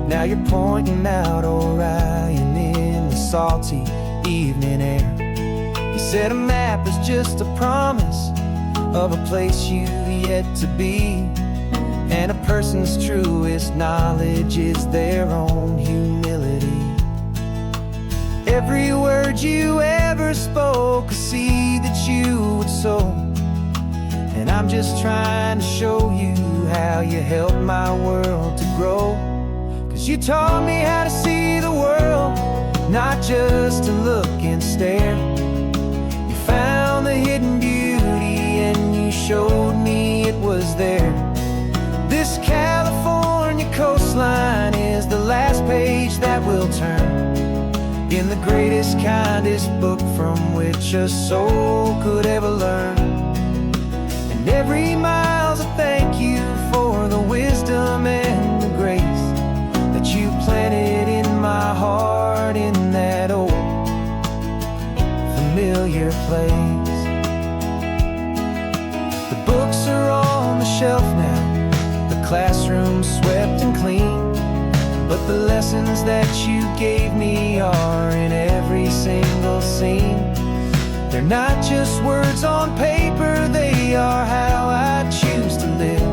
Speaker 2: Now you're pointing out Orion in the salty evening air. You said a map is just a promise of a place you've yet to be, and a person's truest knowledge is their own humility. Every word you ever spoke, a seed that you would sow, and I'm just trying to show you how you helped my world to grow. 'Cause you taught me how to see the world, not just to look and stare. You found the hidden beauty and you showed me it was there. This California coastline is the last page that we'll turn in the greatest, kindest book from which a soul could ever learn. And every mile's a thank you for the wisdom and the grace that you planted in my heart in that old familiar place. The books are on the shelf now, the classroom swept and clean, but the lessons that you gave me are in every single scene. They're not just words on paper, they are how I choose to live.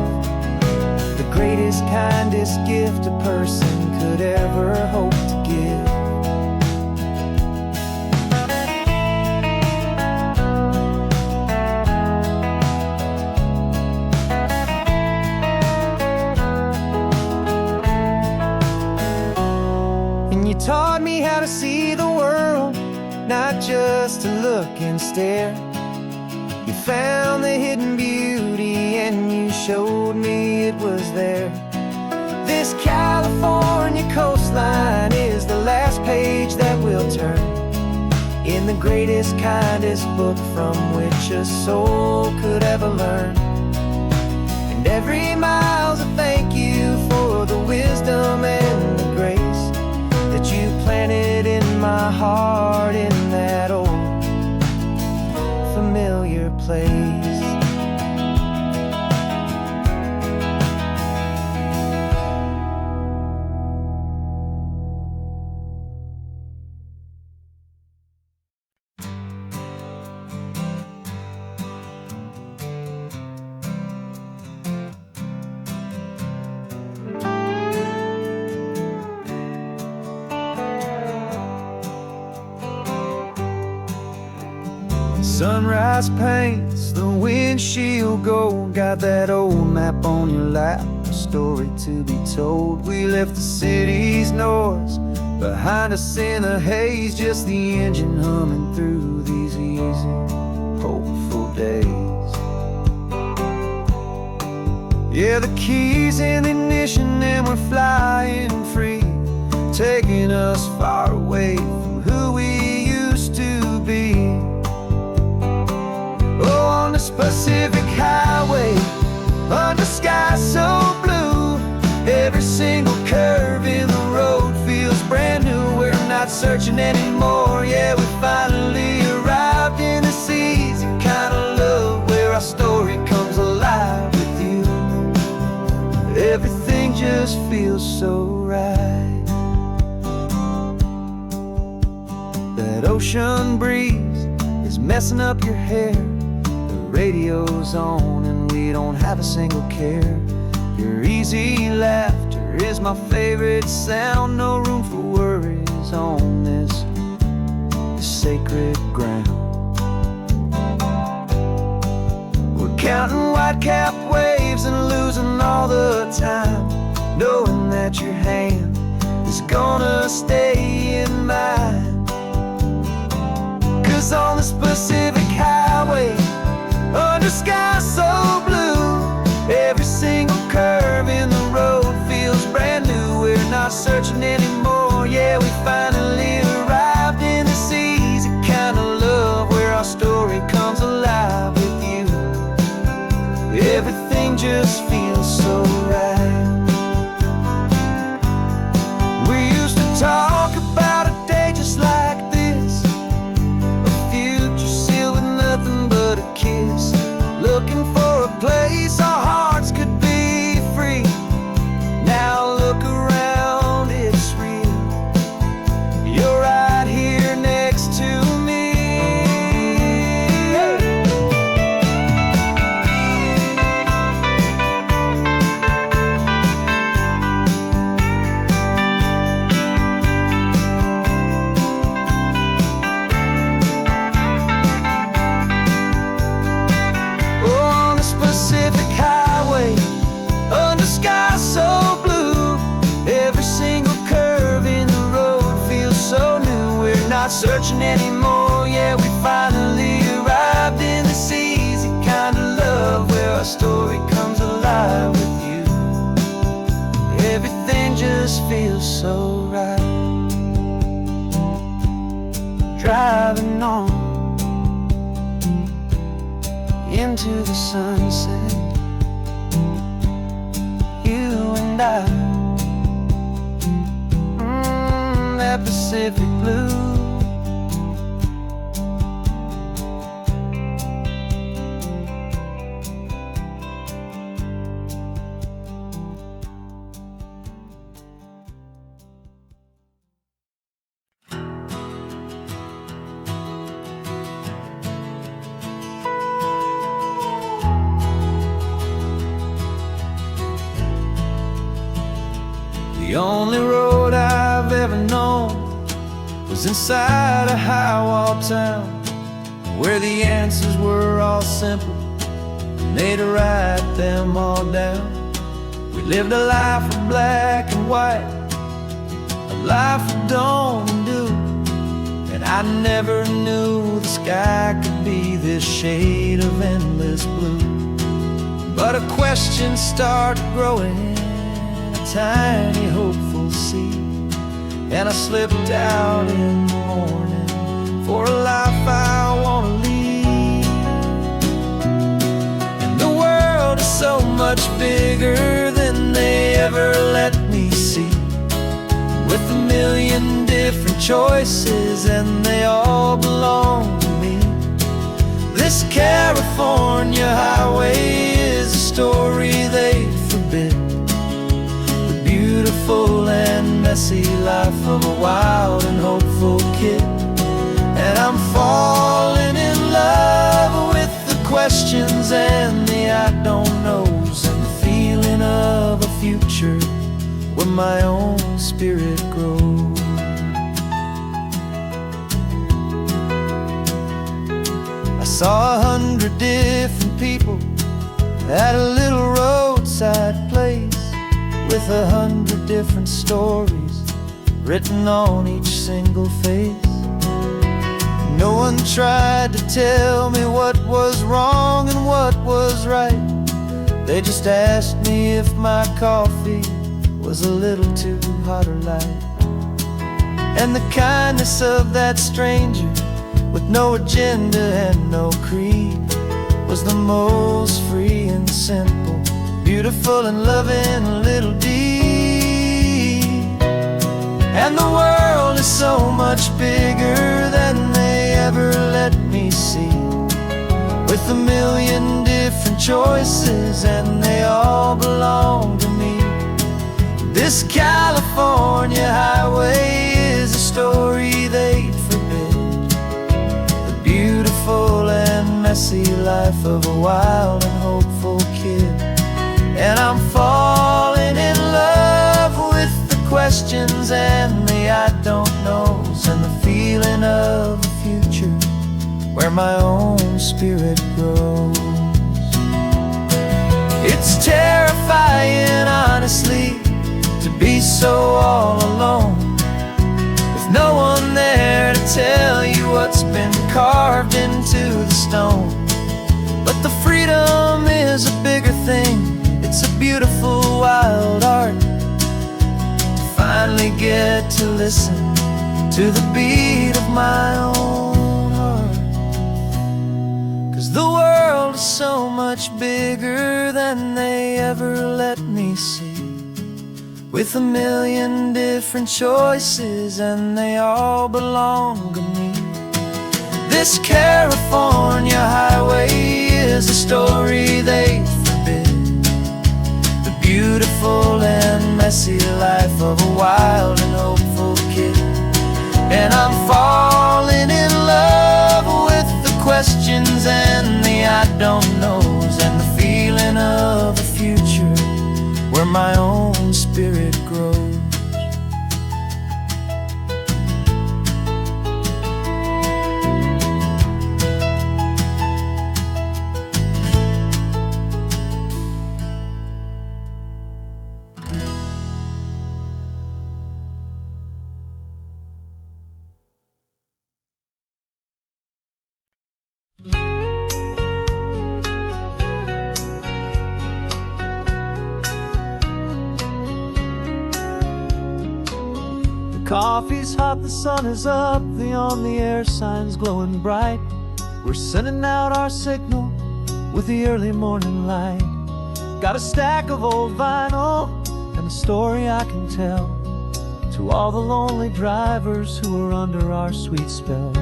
Speaker 2: The greatest, kindest gift a person could ever hope to give. And you taught me how to see the world, not just to look and stare. You found the hidden beauty and you showed me it was there. This California coastline is the last page that we'll turn in the greatest, kindest book from which a soul could ever learn. And every mile's a thank you for the wisdom and the grace that you planted in my heart in that old familiar place. Sunrise paints the windshield gold. Got that old map on your lap, a story to be told. We left the city's noise behind us in the haze, just the engine humming through these easy, hopeful days. Yeah, the keys in the ignition and we're flying free, taking us far away from who we used to be. Oh, on this Pacific highway, under sky so blue, every single curve in the road feels brand new. We're not searching anymore, yeah, we finally arrived in this easy kind of love where our story comes just feels so right. That ocean breeze is messing up your hair. The radio's on and we don't have a single care. Your easy laughter is my favorite sound. No room for worries on this sacred ground. We're counting white-cap waves and losing all the time, knowing that your hand is gonna stay in mine. 'Cause on this Pacific highway, under skies so blue, every single curve in the road feels brand new. We're not searching anymore, yeah, we finally arrived in this easy kind of love where our story comes alive with you. Everything just feels so right. We used to talk about a day just like this, a future sealed with nothing but a kiss, looking for a place our hearts could be free. Now look around, it's real. You're right here next to me. On this Pacific highway, under skies so blue, every single curve in the road feels so new. We're not searching anymore, yeah, we finally arrived in this easy kind of love where our story comes alive with you. Everything just feels so right. Driving on into the sunset, you and I, that Pacific blue. The only road I've ever known was inside a high-wall town, where the answers were all simple and they'd write them all down. We lived a life of black and white, a life of dawn and dew, and I never knew the sky could be this shade of endless blue. But a question started growing, tiny hopeful seed, and I slipped out in the morning for a life I want to lead. And the world is so much bigger than they ever let me see, with a million different choices and they all belong to me. This California highway is a story they forbid, beautiful and messy life of a wild and hopeful kid. And I'm falling in love with the questions and the I don't knows, and the feeling of a future where my own spirit grows. I saw 100 different people at a little roadside place, with 100 different stories written on each single face. No one tried to tell me what was wrong and what was right. They just asked me if my coffee was a little too hot or light. And the kindness of that stranger, with no agenda and no creed, was the most free and simple, beautiful and loving little deed. And the world is so much bigger than they ever let me see, with a million different choices and they all belong to me. This California highway is a story they'd forbid, the beautiful and messy life of a wild and hopeful kid. And I'm falling in love with the questions and the I don't knows, and the feeling of a future where my own spirit grows. It's terrifying, honestly, to be so all alone, with no one there to tell you what's been carved into the stone. But the freedom is a bigger thing. It's a beautiful wild art to finally get to listen to the beat of my own heart. 'Cause the world is so much bigger than they ever let me see, with a million different choices and they all belong to me. This California highway is a story they forbid, the beautiful and messy life of a wild and hopeful kid. And I'm falling in love with the questions and the I don't knows, and the feeling of a future where my own spirit grows. Coffee's hot, the sun is up, the on-the-air sign's glowing bright. We're sending out our signal with the early morning light. Got a stack of old vinyl and a story I can tell to all the lonely drivers who are under our sweet spell.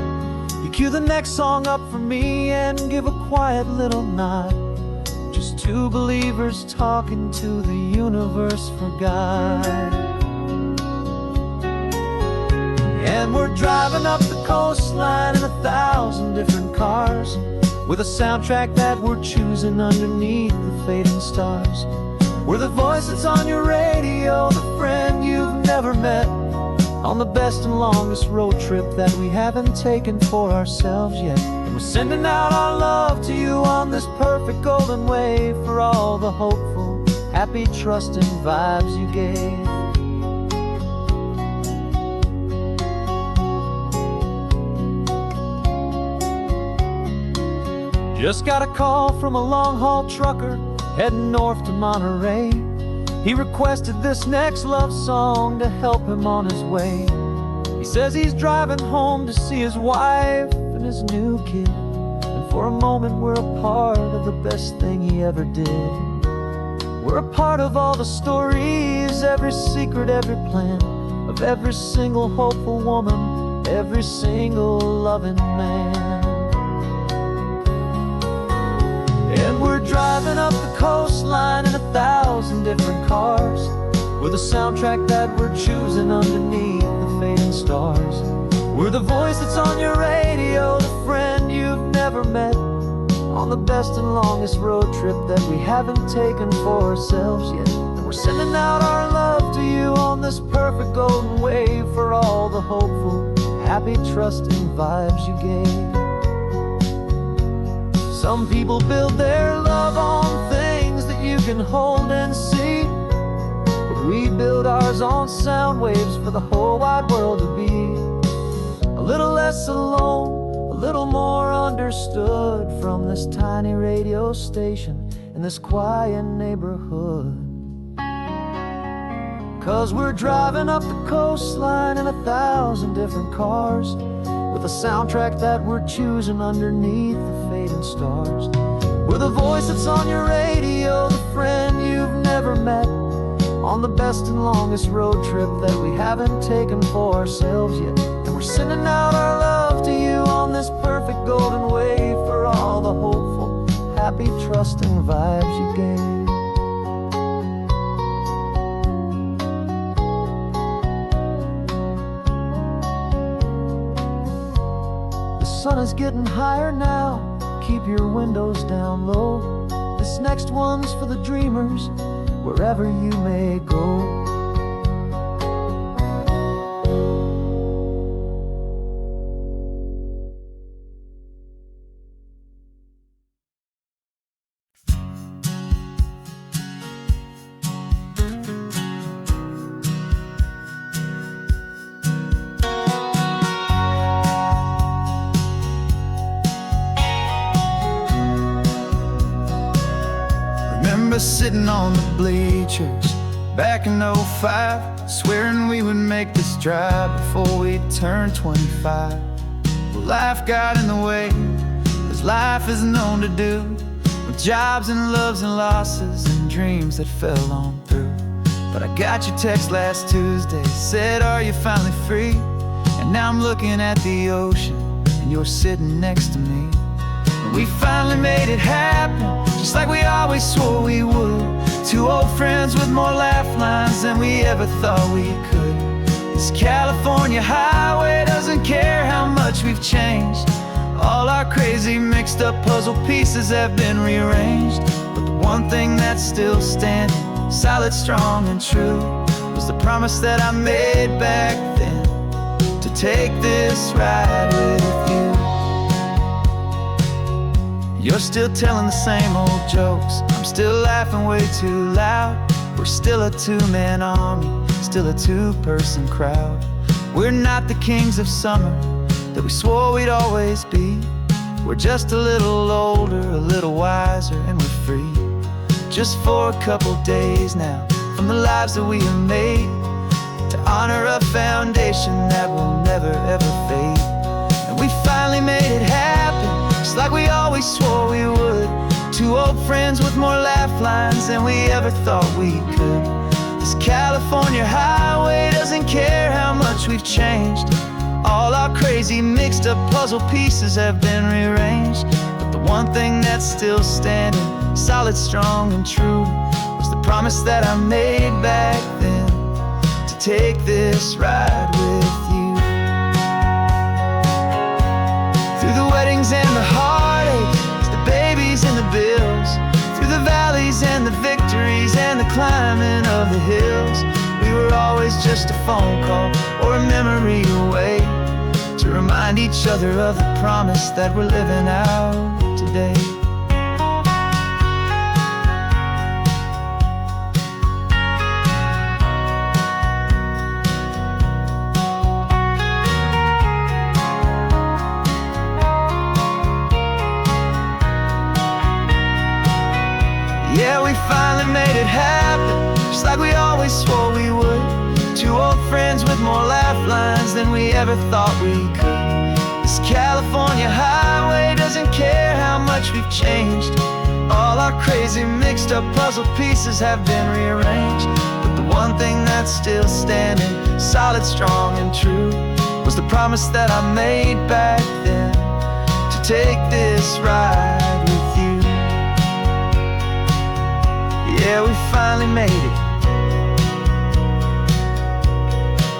Speaker 2: You cue the next song up for me and give a quiet little nod. Just two believers talking to the universe for God. And we're driving up the coastline in 1,000 different cars, with a soundtrack that we're choosing underneath the fading stars. We're the voice that's on your radio, the friend you've never met, on the best and longest road trip that we haven't taken for ourselves yet. And we're sending out our love to you on this perfect golden wave, for all the hopeful, happy, trusting vibes you gave. Just got a call from a long-haul trucker heading north to Monterey. He requested this next love song to help him on his way. He says he's driving home to see his wife and his new kid, and for a moment we're a part of the best thing he ever did. We're a part of all the stories, every secret, every plan, of every single hopeful woman, every single loving man. And we're driving up the coastline in 1,000 different cars, with a soundtrack that we're choosing underneath the fading stars. We're the voice that's on your radio, the friend you've never met, on the best and longest road trip that we haven't taken for ourselves yet. And we're sending out our love to you on this perfect golden wave, for all the hopeful, happy, trusting vibes you gave. Some people build their love on things that you can hold and see, but we build ours on sound waves for the whole wide world to be a little less alone, a little more understood, from this tiny radio station in this quiet neighborhood. 'Cause we're driving up the coastline in 1,000 different cars, with a soundtrack that we're choosing underneath the fading stars. We're the voice that's on your radio, the friend you've never met, on the best and longest road trip that we haven't taken for ourselves yet. And we're sending out our love to you on this perfect golden wave, for all the hopeful, happy, trusting vibes you gave. sun is getting higher now. Keep your windows down low. This next one's for the dreamers, wherever you may go.
Speaker 1: Remember sitting on the bleachers back in '05, swearing we would make this drive before we turned 25. Well, life got in the way, as life is known to do, with jobs and loves and losses and dreams that fell on through. But I got your text last Tuesday, said, are you finally free? And now I'm looking at the ocean, and you're sitting next to me. And we finally made it happen, just like we always swore we would. Two old friends with more laugh lines than we ever thought we could. This California highway doesn't care how much we've changed. All our crazy mixed up puzzle pieces have been rearranged. But the one thing that's still standing, solid, strong and true, was the promise that I made back then, to take this ride with you. You're still telling the same old jokes, I'm still laughing way too loud. We're still a two-man army, still a two-person crowd. We're not the kings of summer that we swore we'd always be. We're just a little older, a little wiser, and we're free. Just for a couple days now, from the lives that we have made, to honor a foundation that will never ever fade. And we finally made it happen, just like we always swore we would. Two old friends with more laugh lines than we ever thought we could. This California highway doesn't care how much we've changed. All our crazy mixed up puzzle pieces have been rearranged. But the one thing that's still standing, solid, strong and true, was the promise that I made back then, to take this ride with you. Through the weddings and the heartaches, the babies and the bills, through the valleys and the victories and the climbing of the hills, we were always just a phone call or a memory away, to remind each other of the promise that we're living out today. Yeah, we finally made it happen, just like we always swore we would. Two old friends with more laugh lines than we ever thought we could. This California highway doesn't care how much we've changed. All our crazy mixed up puzzle pieces have been rearranged. But the one thing that's still standing, solid, strong and true, was the promise that I made back then, to take this ride with you. Yeah, we finally made it,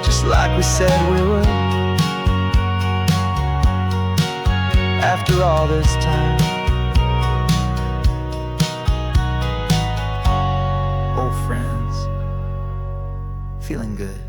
Speaker 1: just like we said we would. After all this time, old friends, feeling good.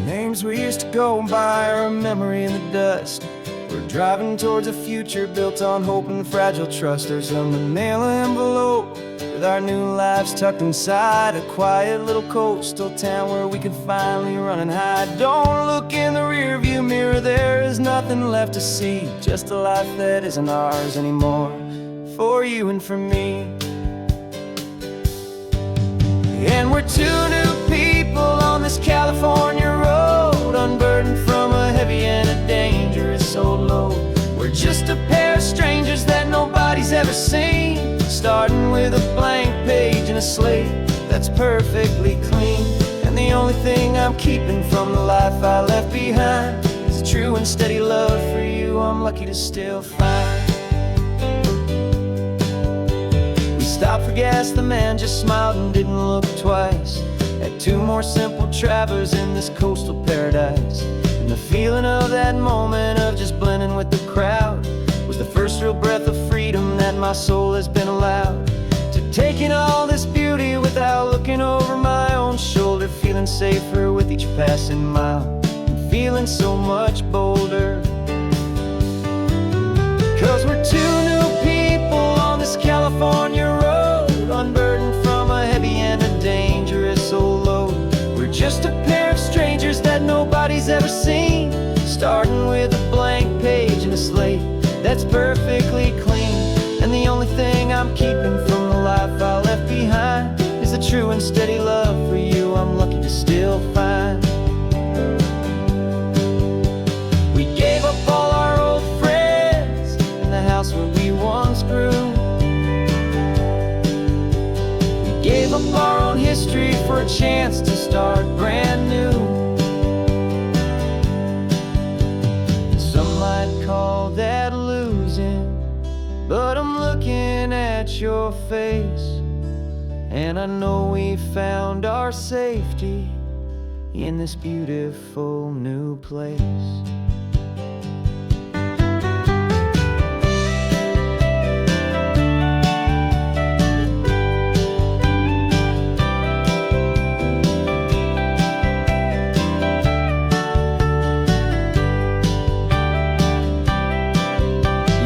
Speaker 2: Names we used to go by are a memory in the dust. We're driving towards a future built on hope and fragile trust. There's a manila envelope with our new lives tucked inside, a quiet little coastal town where we could finally run and hide. Don't look in the rearview mirror, there is nothing left to see, just a life that isn't ours anymore, for you and for me. And we're two new people on this California road, unburdened from a heavy and a dangerous old load. We're just a pair of strangers that nobody's ever seen, starting with a blank page and a slate that's perfectly clean. And the only thing I'm keeping from the life I left behind is a true and steady love for you I'm lucky to still find. stopped for gas, the man just smiled and didn't look twice. Had two more simple travelers in this coastal paradise. And the feeling of that moment of just blending with the crowd was the first real breath of freedom that my soul has been allowed to take in all this beauty without looking over my own shoulder, feeling safer with each passing mile and feeling so much bolder. 'Cause we're two new people on this California road, unburdened from a heavy and a dangerous old load. We're just a pair of strangers that nobody's ever seen, starting with a blank page and a slate that's perfectly clean. And the only thing I'm keeping from the life I left behind is the true and steady love for you I'm lucky to still find. We gave up all our old friends in the house where we once grew. We gave up our own history for a chance to start brand new. Some might call that losing, but I'm looking at your face, and I know we found our safety in this beautiful new place.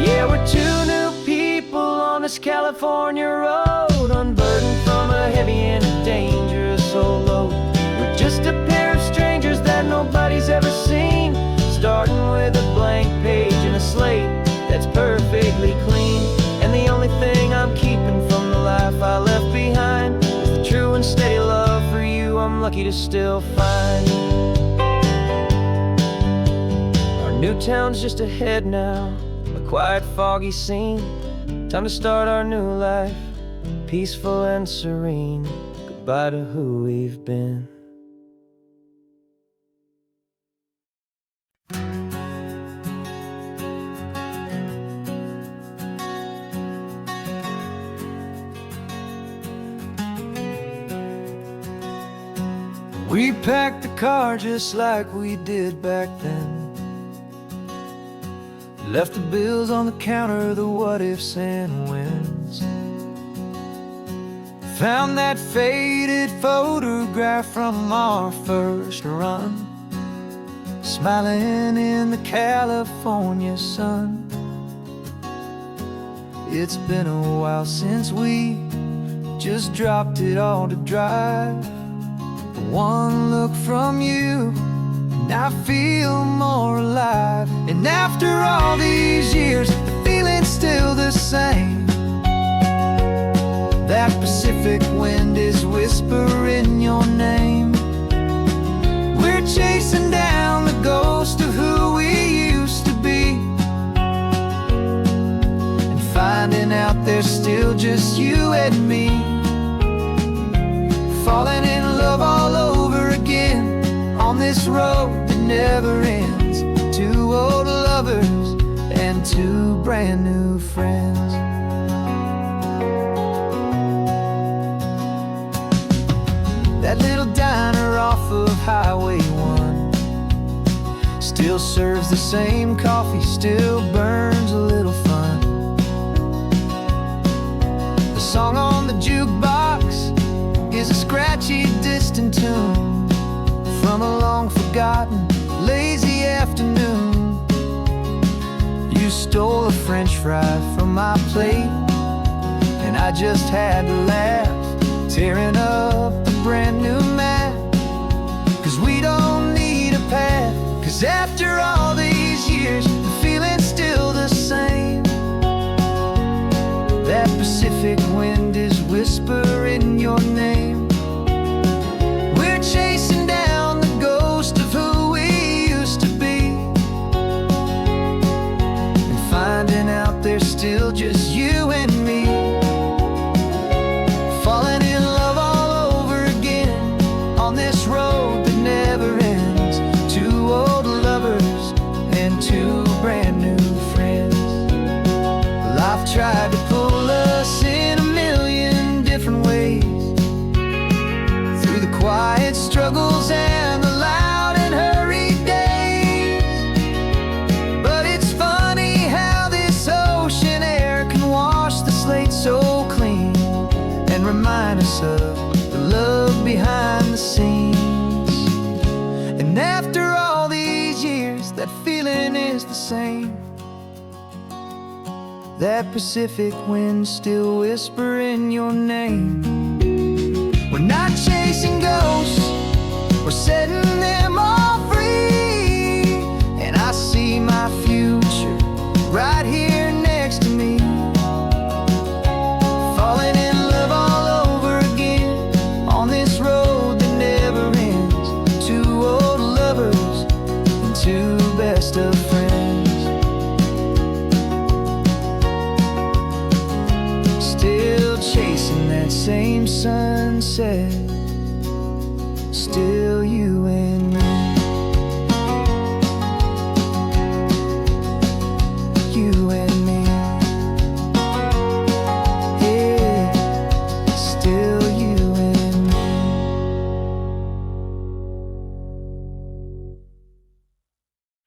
Speaker 2: Yeah, we're two new people on this California road, unburdened from a heavy and a dangerous old load. We're just a pair of strangers that nobody's ever seen, starting with a blank page and a slate that's perfectly clean. And the only thing I'm keeping from the life I left behind is the true and steady love for you I'm lucky to still find. Our new town's just ahead now, a quiet, foggy scene. Time to start our new life, peaceful and serene. Goodbye to who we've been. We packed the car just like we did back then, left the bills on the counter, the what ifs and whens. Found that faded photograph from our first run, smiling in the California sun. It's been a while since we just dropped it all to drive. One look from you and I feel more alive. And after all these years, the feeling's still the same. That Pacific wind is whispering your name. We're chasing down the ghost of who we used to be, and finding out there's still just you and me. Falling in love all over again on this road that never ends. Two old lovers and two brand new friends. That little diner off of Highway 1 still serves the same coffee, still burns a little fun. The song on the jukebox is a scratchy, distant tune from a long-forgotten, lazy afternoon. You stole a French fry from my plate, and I just had to laugh, tearing up the brand new map. 'Cause we don't need a path, 'cause after all these years, the feeling's still the same. That Pacific wind is whispering your name. We're chasing down the ghost of who we used to be, and finding out there's still just you and me. Falling in love all over again on this road that never ends. Two old lovers and two brand new friends. Life tried to pull us in a million struggles and the loud and hurried days. But it's funny how this ocean air can wash the slate so clean and remind us of the love behind the scenes. And after all these years, that feeling is the same. That Pacific wind still whispering your name. We're not chasing ghosts, we're setting them all free. And I see my future right here next to me, falling in love all over again on this road that never ends. Two old lovers and two best of friends, still chasing that same sunset.